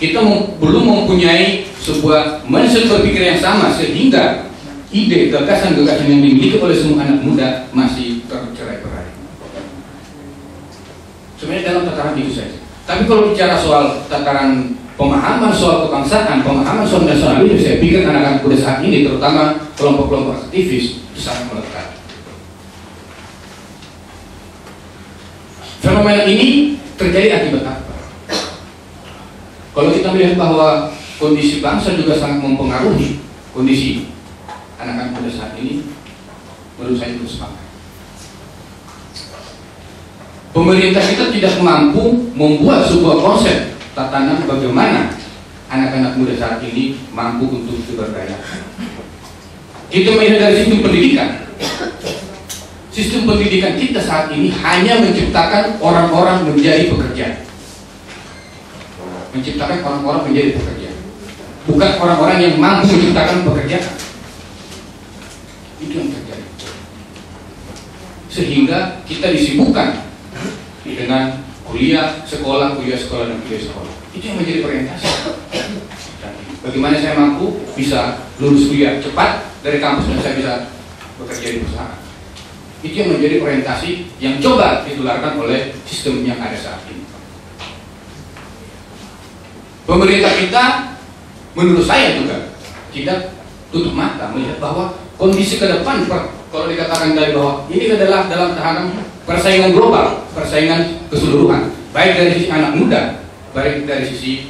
kita belum mempunyai sebuah mindset berpikir yang sama, sehingga ide gagasan-gagasan yang dimiliki oleh semua anak muda masih tercerai-berai. Sebenarnya dalam tataran itu saja. Tapi kalau bicara soal tataran pemahaman soal kebangsaan, pemahaman soal nasionalisme, saya pikir anak-anak muda saat ini, terutama kelompok-kelompok aktivis, itu sangat melekat. Fenomena ini terjadi akibat apa? Kalau kita melihat bahwa kondisi bangsa juga sangat mempengaruhi kondisi anak-anak muda saat ini, menurut saya itu sepakat. Pemerintah kita tidak mampu membuat sebuah konsep tatanan bagaimana anak-anak muda saat ini mampu untuk diberdayakan. Kita melihat dari sistem pendidikan. Sistem pendidikan kita saat ini hanya menciptakan orang-orang menjadi pekerja. Menciptakan orang-orang menjadi pekerja. Bukan orang-orang yang mampu menciptakan pekerjaan. Itu yang terjadi. Sehingga kita disibukkan dengan kuliah, sekolah, dan kuliah sekolah. Itu yang menjadi orientasi. Bagaimana saya mampu bisa lulus kuliah cepat dari kampus dan saya bisa bekerja di perusahaan. Itu yang menjadi orientasi yang coba ditularkan oleh sistem yang ada saat ini. Pemerintah kita, menurut saya juga, tidak tutup mata melihat bahwa kondisi ke depan, kalau dikatakan dari bahwa ini adalah dalam tahanan persaingan global, persaingan keseluruhan, baik dari sisi anak muda, baik dari sisi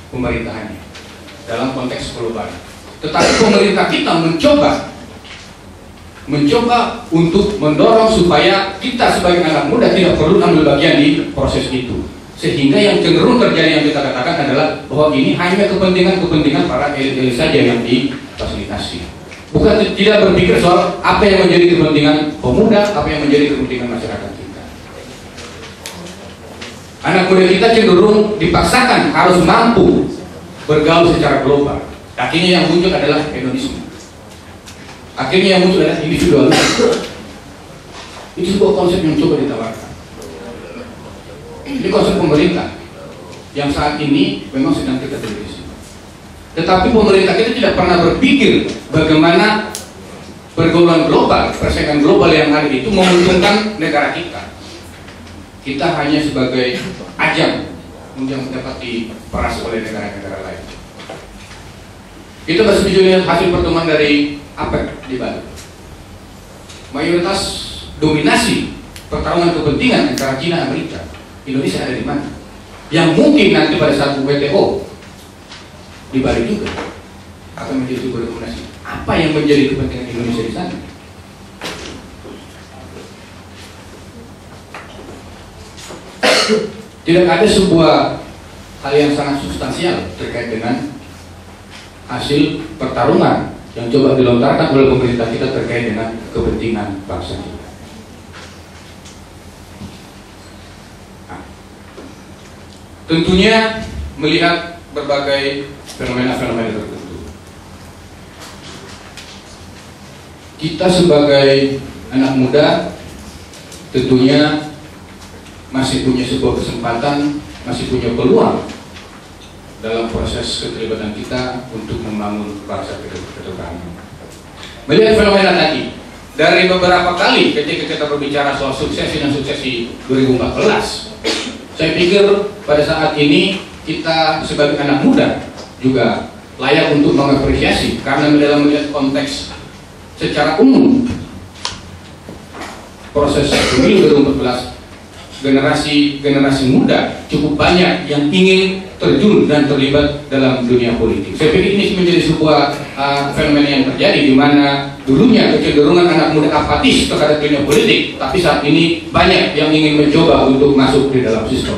pemerintahannya dalam konteks global. Tetapi pemerintah kita mencoba untuk mendorong supaya kita sebagai anak muda tidak perlu ambil bagian di proses itu, sehingga yang cenderung terjadi yang kita katakan adalah bahwa ini hanya kepentingan para elit saja yang difasilitasi. Bukan tidak berpikir soal apa yang menjadi kepentingan pemuda, apa yang menjadi kepentingan masyarakat kita. Anak muda kita cenderung dipaksakan harus mampu bergaul secara global. Akhirnya yang muncul adalah hedonisme. Akhirnya yang muncul adalah individualisme. Itu sebuah konsep yang coba ditawarkan. Ini konsep pemerintah. yang saat ini memang sedang kita televisi. Tetapi pemerintah kita tidak pernah berpikir bagaimana pergaulan global, persaingan global yang ada itu menguntungkan negara kita. Kita hanya sebagai ajang yang dapat diperas oleh negara-negara lain. Kita bersetuju dengan hasil pertemuan dari APEC di Bali. Mayoritas dominasi pertarungan kepentingan antara China dan Amerika, Indonesia ada di mana? Yang mungkin nanti pada saat WTO di Bali juga akan menjadi sebuah rekomendasi. Apa yang menjadi kepentingan Indonesia di sana? Tidak ada sebuah hal yang sangat substansial terkait dengan hasil pertarungan yang coba dilontarkan oleh pemerintah kita terkait dengan kepentingan bangsa kita. Nah, tentunya melihat berbagai fenomena-fenomena tertentu, kita sebagai anak muda tentunya masih punya sebuah kesempatan, masih punya peluang dalam proses keterlibatan kita untuk membangun bangsa ke depan. Melihat fenomena tadi, dari beberapa kali ketika kita berbicara soal suksesi dan suksesi 2014, saya pikir pada saat ini kita sebagai anak muda juga layak untuk mengapresiasi, karena dalam melihat konteks secara umum proses pemilu 2014, generasi muda cukup banyak yang ingin terjun dan terlibat dalam dunia politik. Saya pikir ini menjadi sebuah fenomena yang terjadi, di mana dulunya kecenderungan anak muda apatis terhadap dunia politik, tapi saat ini banyak yang ingin mencoba untuk masuk di dalam sistem.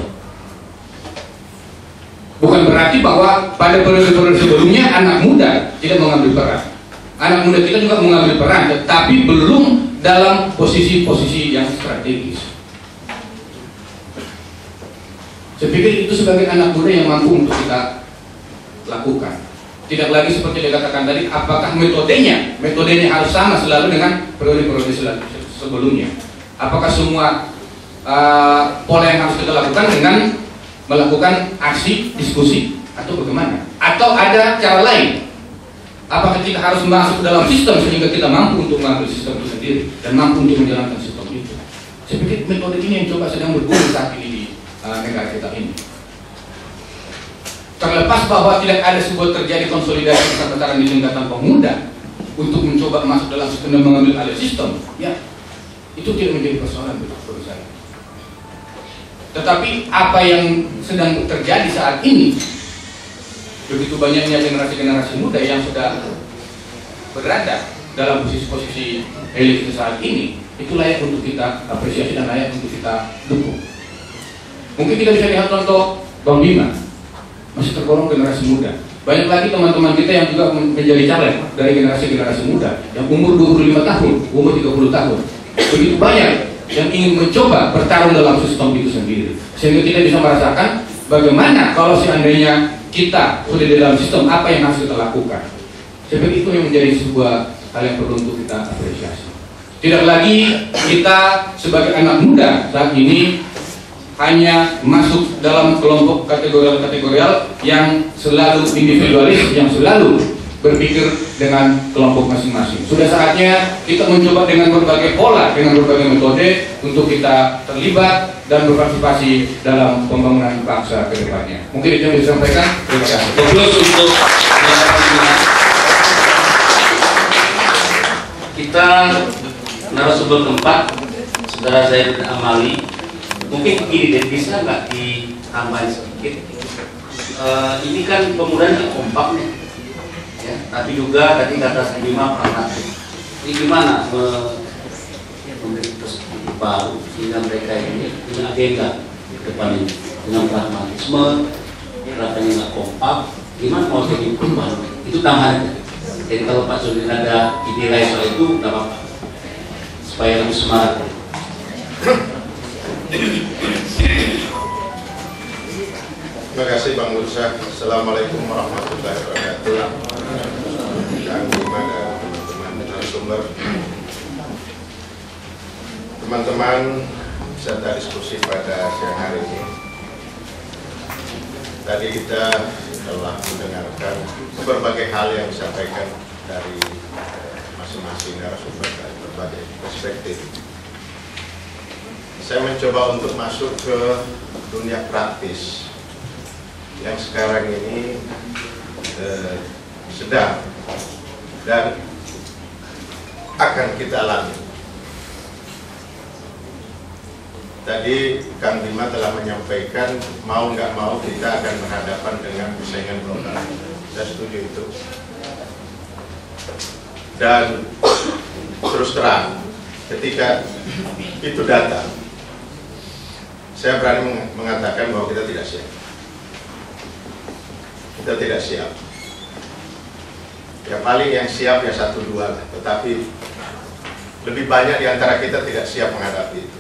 Bukan berarti bahwa pada periode-periode sebelumnya anak muda tidak mengambil peran. Anak muda kita juga mengambil peran, tetapi belum dalam posisi-posisi yang strategis. Saya pikir itu sebagai anak muda yang mampu untuk kita lakukan. Tidak lagi seperti dikatakan tadi, apakah metodenya harus sama selalu dengan periode-periode sebelumnya. Apakah semua pola yang harus kita lakukan dengan melakukan aksi, diskusi, atau bagaimana? Atau ada cara lain? Apakah kita harus masuk dalam sistem sehingga kita mampu untuk mengambil sistem itu sendiri dan mampu untuk menjalankan sistem itu? Saya pikir metode ini yang coba sedang bergulir saat ini di negara kita ini. Terlepas bahwa tidak ada sebuah terjadi konsolidasi besar-besaran di tingkatan pemuda untuk mencoba masuk dalam sistem dan mengambil alih sistem, ya itu tidak menjadi persoalan bagi saya. Tetapi apa yang sedang terjadi saat ini, begitu banyaknya generasi-generasi muda yang sudah berada dalam posisi-posisi elit saat ini, itu layak untuk kita apresiasi dan layak untuk kita dukung. Mungkin kita bisa lihat contoh Bang Bima, masih tergolong generasi muda. Banyak lagi teman-teman kita yang juga menjadi caleg dari generasi-generasi muda yang umur 25 tahun, umur 30 tahun. Begitu banyak yang ingin mencoba bertarung dalam sistem itu sendiri. Sehingga kita bisa merasakan bagaimana kalau seandainya kita sudah di dalam sistem, apa yang harus kita lakukan. Saya pikir itu yang menjadi sebuah hal yang perlu untuk kita apresiasi. Tidak lagi kita sebagai anak muda saat ini hanya masuk dalam kelompok kategorial yang selalu individualis, yang selalu berpikir dengan kelompok masing-masing. Sudah saatnya kita mencoba dengan berbagai pola, dengan berbagai metode untuk kita terlibat dan berpartisipasi dalam pembangunan bangsa ke depannya. Mungkin itu yang bisa disampaikan. Terima kasih. Fokus untuk kita narasumber keempat, saudara Zaid Amali. Mungkin begini deh, bisa nggak ditambahin sedikit? Ini kan pemuda yang kompak nih, ya. Tapi juga tadi kata Bima pragmatis. Ini gimana memberi perspektif baru sehingga mereka ini punya agenda di depan ini dengan pragmatisme, rasanya nggak kompak. Gimana mau jadi perubahan? Itu tambahan. Jadi kalau Pak Sudin ada ide lain soal itu, nggak apa-apa, supaya lebih semangat. Terima kasih Bang Bursa. Assalamualaikum warahmatullahi wabarakatuh. Kang Bima dan teman-teman narasumber, teman-teman peserta diskusi pada siang hari ini. Tadi kita telah mendengarkan berbagai hal yang disampaikan dari masing-masing narasumber dari berbagai perspektif. Saya mencoba untuk masuk ke dunia praktis yang sekarang ini sedang dan akan kita alami. Tadi Kang Bima telah menyampaikan mau nggak mau kita akan berhadapan dengan persaingan global. Saya setuju itu. Dan terus terang, ketika itu datang, saya berani mengatakan bahwa kita tidak siap. Kita tidak siap. Ya paling yang siap ya 1-2 lah, tetapi lebih banyak di antara kita tidak siap menghadapi itu.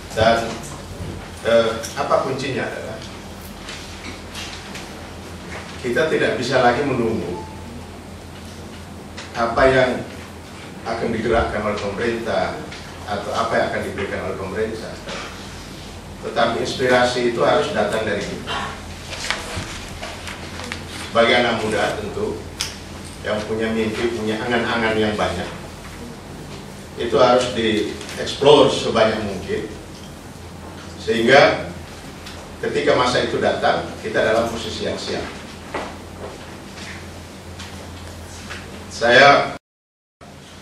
Dan apa kuncinya adalah kita tidak bisa lagi menunggu apa yang akan digerakkan oleh pemerintah atau apa yang akan diberikan oleh pemerintah, tetapi inspirasi itu harus datang dari kita. Bagi anak muda tentu yang punya mimpi, punya angan-angan yang banyak, itu harus dieksplor sebanyak mungkin, sehingga ketika masa itu datang kita dalam posisi yang siap. Saya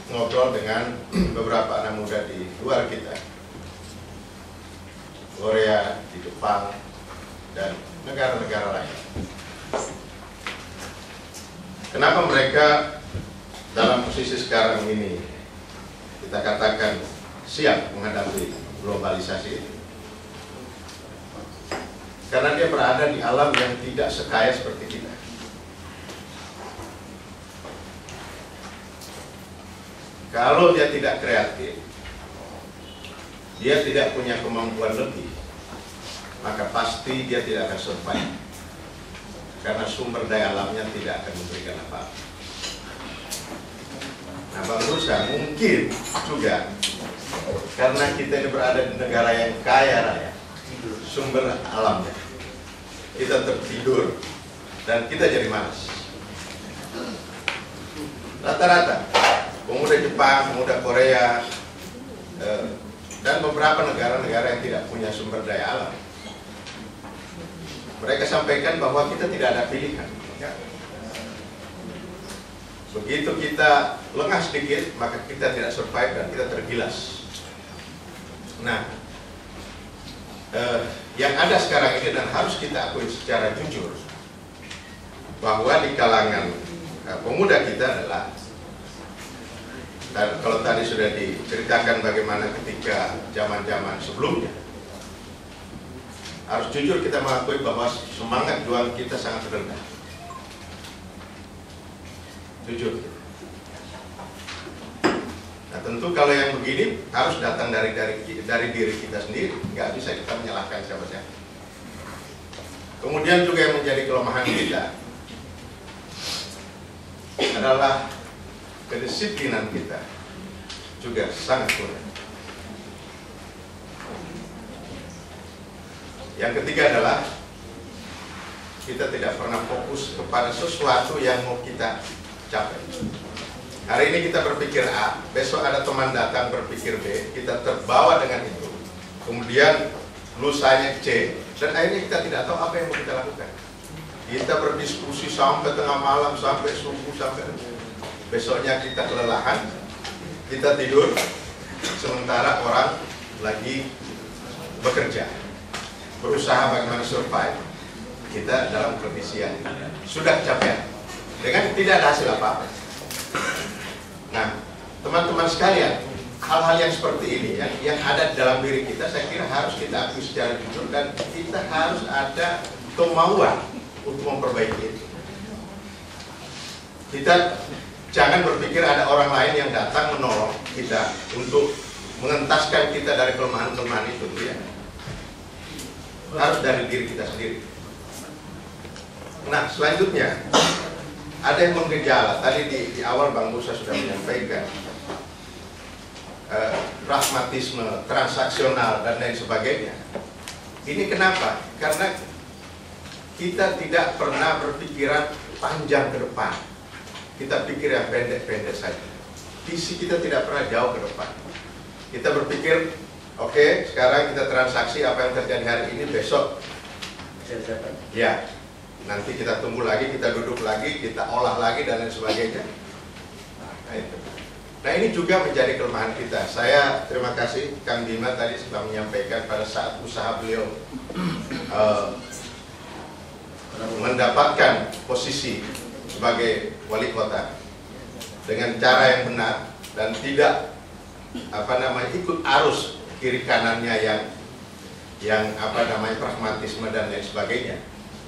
ngobrol dengan beberapa anak muda di luar kita, Korea, di Jepang, dan negara-negara lain. Kenapa mereka dalam posisi sekarang ini kita katakan siap menghadapi globalisasi itu? Karena dia berada di alam yang tidak sekaya seperti kita. Kalau dia tidak kreatif, dia tidak punya kemampuan lebih, maka pasti dia tidak akan survive. Karena sumber daya alamnya tidak akan memberikan apa-apa. Nah, Bang Rusha mungkin juga karena kita ini berada di negara yang kaya raya sumber alamnya, kita tertidur dan kita jadi malas. Rata-rata pemuda Jepang, pemuda Korea, dan beberapa negara-negara yang tidak punya sumber daya alam, mereka sampaikan bahwa kita tidak ada pilihan. Begitu kita lengah sedikit, maka kita tidak survive dan kita tergilas. Nah, yang ada sekarang ini dan harus kita akui secara jujur, bahwa di kalangan pemuda kita adalah, dan kalau tadi sudah diceritakan bagaimana ketika zaman-zaman sebelumnya, harus jujur kita mengakui bahwa semangat juang kita sangat rendah. Jujur. Nah tentu kalau yang begini harus datang dari diri kita sendiri, nggak bisa kita menyalahkan siapa-siapa. Kemudian juga yang menjadi kelemahan kita adalah kedisiplinan kita juga sangat kurang. Yang ketiga adalah kita tidak pernah fokus kepada sesuatu yang mau kita capai. Hari ini kita berpikir A, besok ada teman datang berpikir B, kita terbawa dengan itu. Kemudian lusanya C, dan akhirnya kita tidak tahu apa yang mau kita lakukan. Kita berdiskusi sampai tengah malam, sampai subuh, sampai besoknya kita kelelahan, kita tidur, sementara orang lagi bekerja, berusaha bagaimana survive. Kita dalam kondisi yang sudah capek dengan tidak ada hasil apa-apa. Nah, teman-teman sekalian, hal-hal yang seperti ini yang ada di dalam diri kita, saya kira harus kita akui secara jujur, dan kita harus ada kemauan untuk memperbaiki itu. Kita jangan berpikir ada orang lain yang datang menolong kita untuk mengentaskan kita dari kelemahan-kelemahan itu, ya. Harus dari diri kita sendiri. Nah, selanjutnya ada yang menggejala. Tadi di awal Bang Musa sudah menyampaikan pragmatisme, transaksional dan lain sebagainya. Ini kenapa? Karena kita tidak pernah berpikiran panjang ke depan. Kita pikir yang pendek-pendek saja. Visi kita tidak pernah jauh ke depan. Kita berpikir, oke, sekarang kita transaksi apa yang terjadi hari ini, besok ya, nanti kita tunggu lagi, kita duduk lagi, kita olah lagi dan lain sebagainya. Nah, itu. Nah, ini juga menjadi kelemahan kita. Saya terima kasih Kang Bima tadi sudah menyampaikan pada saat usaha beliau mendapatkan posisi sebagai wali kota dengan cara yang benar dan tidak ikut arus kiri kanannya yang pragmatisme dan lain sebagainya.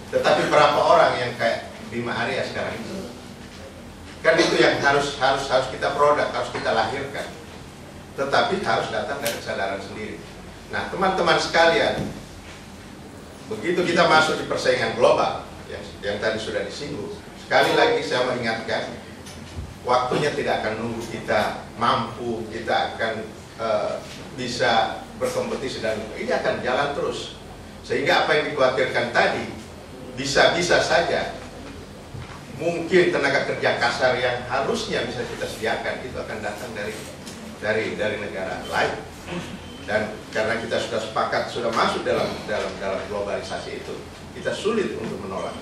Tetapi berapa orang yang kayak Bima Arya sekarang ini? Kan itu yang harus kita produk, harus kita lahirkan. Tetapi harus datang dari kesadaran sendiri. Nah, teman-teman sekalian, begitu kita masuk di persaingan global yang tadi sudah disinggung, sekali lagi saya mengingatkan, waktunya tidak akan nunggu kita mampu, kita akan bisa berkompetisi dan ini akan jalan terus. Sehingga apa yang dikhawatirkan tadi bisa saja mungkin tenaga kerja kasar yang harusnya bisa kita sediakan itu akan datang dari negara lain. Dan karena kita sudah sepakat, sudah masuk dalam globalisasi itu, kita sulit untuk menolak.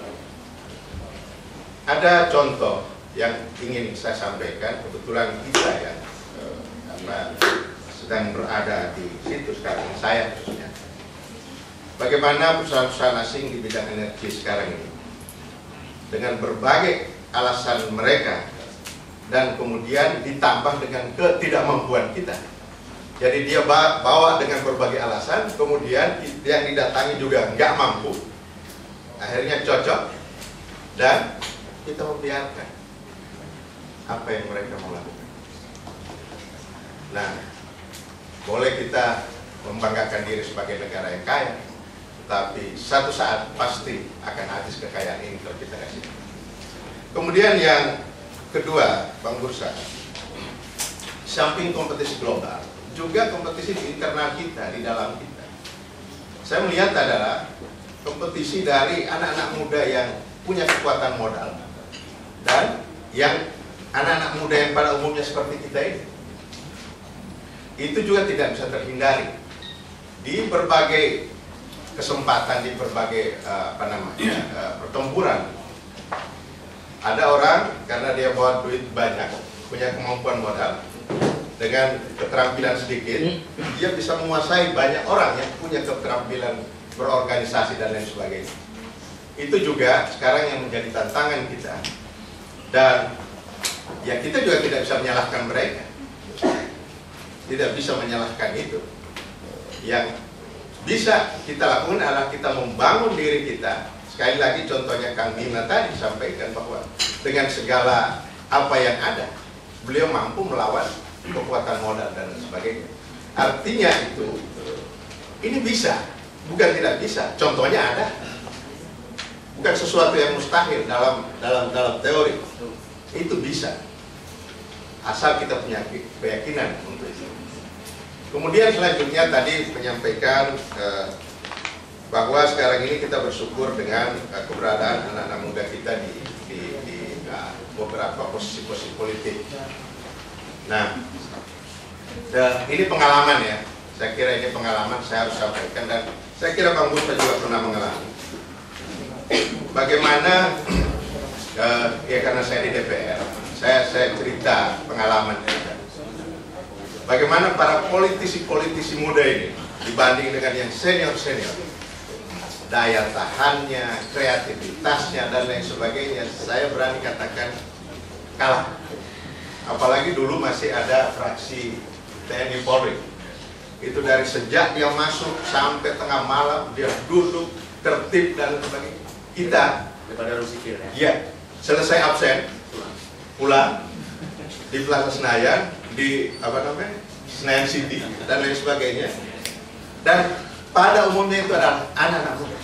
Ada contoh yang ingin saya sampaikan, kebetulan kita yang sedang berada di situ sekarang, saya khususnya. Bagaimana perusahaan-perusahaan asing di bidang energi sekarang ini, dengan berbagai alasan mereka, dan kemudian ditambah dengan ketidakmampuan kita. Jadi dia bawa dengan berbagai alasan, kemudian yang didatangi juga nggak mampu, akhirnya cocok, dan kita membiarkan apa yang mereka mau lakukan. Nah, boleh kita membanggakan diri sebagai negara yang kaya, tapi satu saat pasti akan habis kekayaan ini kalau kita kasih. Kemudian yang kedua, Bang Bursa, samping kompetisi global, juga kompetisi di internal kita, di dalam kita. Saya melihat adalah kompetisi dari anak-anak muda yang punya kekuatan modal dan yang anak-anak muda yang pada umumnya seperti kita ini. Itu juga tidak bisa terhindari di berbagai kesempatan, di berbagai pertempuran. Ada orang karena dia bawa duit banyak, punya kemampuan modal, dengan keterampilan sedikit, dia bisa menguasai banyak orang yang punya keterampilan berorganisasi dan lain sebagainya. Itu juga sekarang yang menjadi tantangan kita. Dan ya kita juga tidak bisa menyalahkan mereka. Tidak bisa menyalahkan itu. Yang bisa kita lakukan adalah kita membangun diri kita. Sekali lagi contohnya Kang Bima tadi sampaikan bahwa dengan segala apa yang ada, beliau mampu melawan kekuatan modal dan sebagainya. Artinya itu, ini bisa, bukan tidak bisa. Contohnya ada, bukan sesuatu yang mustahil dalam teori. Itu bisa, asal kita punya keyakinan untuk itu. Kemudian selanjutnya tadi menyampaikan bahwa sekarang ini kita bersyukur dengan keberadaan anak-anak muda kita di beberapa posisi-posisi politik. Nah, ini pengalaman ya. Saya kira ini pengalaman saya harus sampaikan, dan saya kira Bang Bursa juga pernah mengalami. Bagaimana ya karena saya di DPR, saya cerita pengalaman kita. Bagaimana para politisi-politisi muda ini dibanding dengan yang senior-senior, daya tahannya, kreativitasnya dan lain sebagainya, saya berani katakan kalah. Apalagi dulu masih ada fraksi TNI Polri. Itu dari sejak dia masuk sampai tengah malam dia duduk tertib dan sebagainya. Kita daripada sipil ya. Iya, selesai absen pulang di Plaza Senayan, di Senayan City dan lain sebagainya. Dan pada umumnya itu adalah anak-anak muda.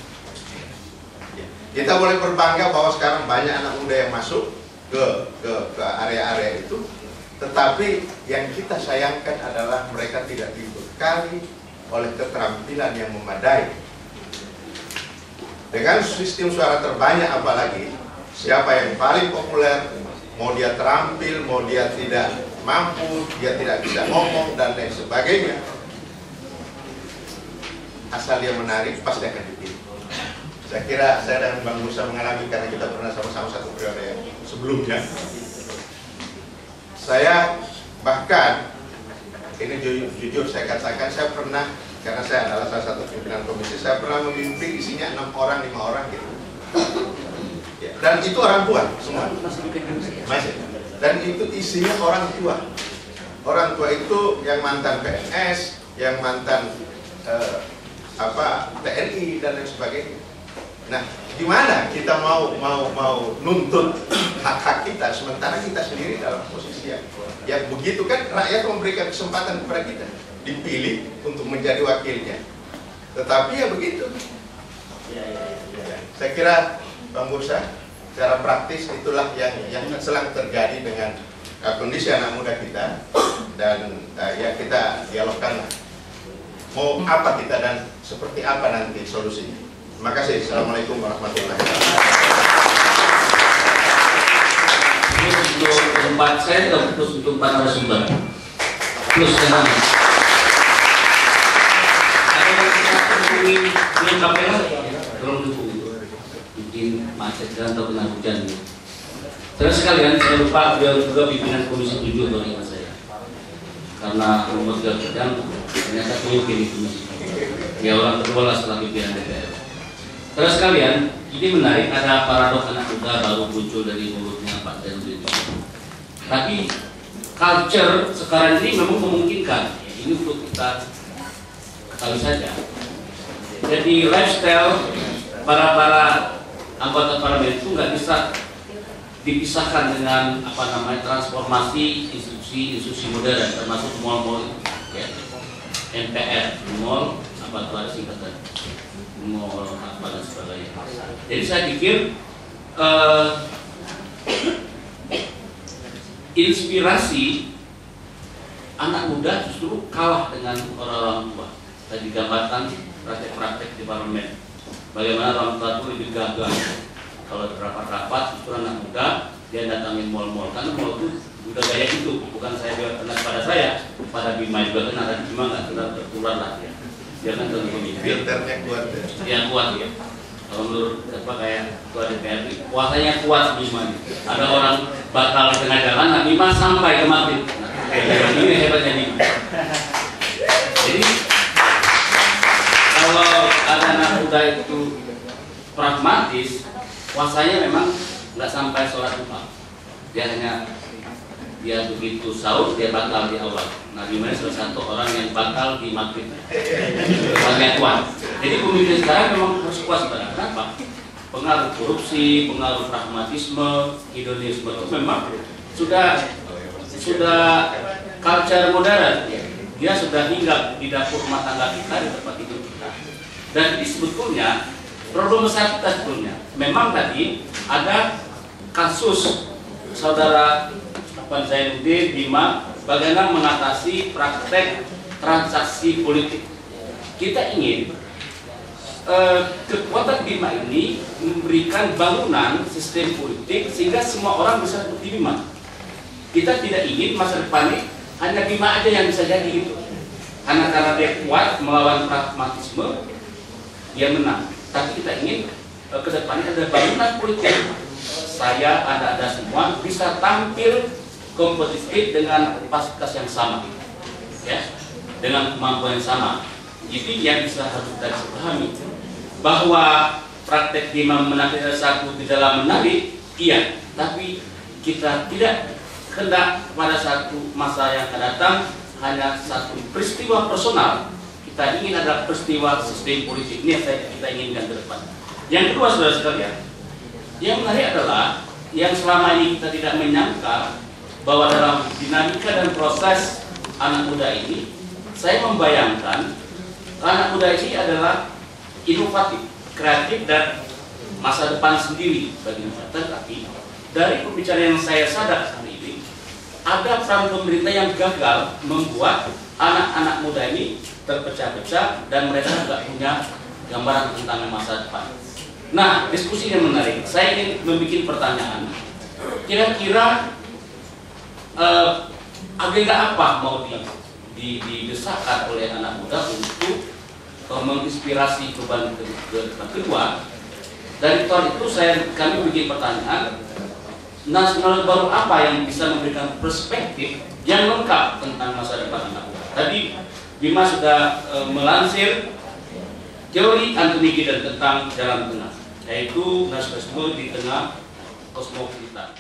Kita boleh berbangga bahwa sekarang banyak anak muda yang masuk ke area-area itu, tetapi yang kita sayangkan adalah mereka tidak dibekali oleh keterampilan yang memadai. Dengan sistem suara terbanyak apalagi, siapa yang paling populer, mau dia terampil, mau dia tidak mampu, dia tidak bisa ngomong dan lain sebagainya, asal dia menarik, pasti akan dipilih. Saya kira saya dan Bang Musa mengalami karena kita pernah sama-sama satu periode sebelumnya. Saya bahkan, ini jujur saya katakan, saya pernah, karena saya adalah salah satu pimpinan komisi, saya pernah memimpin isinya 6 orang, 5 orang gitu. Ya, dan itu orang tua semua. Masih. Dan itu isinya orang tua. Orang tua itu yang mantan PNS, yang mantan TNI dan lain sebagainya. Nah, gimana kita mau nuntut hak-hak kita sementara kita sendiri dalam posisi yang begitu kan? Rakyat memberikan kesempatan kepada kita dipilih untuk menjadi wakilnya, tetapi ya begitu. Saya kira Bang Bursa, secara praktis itulah yang sedang terjadi dengan kondisi anak muda kita, dan ya kita dialogkan mau apa kita dan seperti apa nanti solusinya. Terima kasih. Assalamualaikum warahmatullahi wabarakatuh. Untuk tempat saya terus untuk tempat narasumber plus dengan ada yang ingin KPR tolong dukung, mungkin macet dan atau kena hujan. Terus sekalian saya lupa beliau juga pimpinan komisi 7 kalau ingat saya, karena nomor 3 bidang ternyata pemimpin di komisi. Ya orang kedua lah setelah pimpinan DPR. Terus sekalian, ini menarik, ada paradoks anak muda baru muncul dari mulutnya Pak Zainuddin. Tapi culture sekarang ini memang memungkinkan. Ini untuk kita ketahui saja. Jadi lifestyle para anggota parlemen itu nggak bisa dipisahkan dengan transformasi institusi modern, termasuk mall-mall, ya. MPR, mall ada singkatan. Mall apa dan sebagainya. Jadi saya pikir inspirasi anak muda justru kalah dengan orang-orang tua. Tadi digambarkan praktek-praktek di parlemen. Bagaimana orang tua itu lebih gagah. Kalau rapat-rapat justru anak muda dia datangin mall-mall, karena mall itu udah gaya itu. Bukan saya bilang kena pada saya, pada Bima juga kena, tapi Bima nggak tertular lah ya. Dia kan tentu pemimpin, dia kuat ya. Kalau menurut kayak ketua DPR, kuasanya kuat Bima. Ada orang bakal tengah jalan, nah Bima sampai ke Madrid. Ini hebatnya Bima. Jadi kalau ada anak muda itu pragmatis, kuasanya memang nggak sampai sholat Jumat. Dia begitu sahur dia batal di awal. Nabi Muhammad salah satu orang yang batal di maghrib. Orangnya kuat. Jadi pemimpin sekarang memang harus kuat sebenarnya. Kenapa? Pengaruh korupsi, pengaruh pragmatisme, hedonisme itu memang sudah culture modern. Dia sudah hinggap di dapur rumah tangga kita, di tempat tidur kita. Dan ini sebetulnya problem besar kita sebetulnya. Memang tadi ada kasus saudara Pak Zainuddin Bima bagaimana mengatasi praktek transaksi politik. Kita ingin kekuatan Bima ini memberikan bangunan sistem politik sehingga semua orang bisa seperti Bima. Kita tidak ingin masa depan ini hanya Bima aja yang bisa jadi itu. Karena dia kuat melawan pragmatisme, dia menang. Tapi kita ingin ke depannya ada bangunan politik. Saya ada semua bisa tampil kompetitif dengan kapasitas yang sama, ya, dengan kemampuan yang sama. Jadi yang bisa harus kita pahami bahwa praktek Bima menarik saku di dalam menarik, iya, tapi kita tidak hendak pada satu masa yang akan datang hanya satu peristiwa personal. Kita ingin ada peristiwa sistem politik. Ini yang kita inginkan ke depan. Yang kedua, saudara sekalian, yang menarik adalah yang selama ini kita tidak menyangka bahwa dalam dinamika dan proses anak muda ini, saya membayangkan anak muda ini adalah inovatif, kreatif, dan masa depan sendiri bagi mereka. Tetapi dari pembicaraan yang saya sadar saat ini, ada peran pemerintah yang gagal membuat anak-anak muda ini terpecah-pecah dan mereka tidak punya gambaran tentang masa depan. Nah, diskusi yang menarik. Saya ingin membuat pertanyaan. Kira-kira agenda apa mau didesakkan oleh anak muda untuk menginspirasi perubahan kedua? Dari tahun itu kami bikin pertanyaan, nasional baru apa yang bisa memberikan perspektif yang lengkap tentang masa depan anak muda. Tadi Bima sudah melansir teori Anthony Giddens tentang jalan tengah, yaitu nasionalisme di tengah kosmopolitan.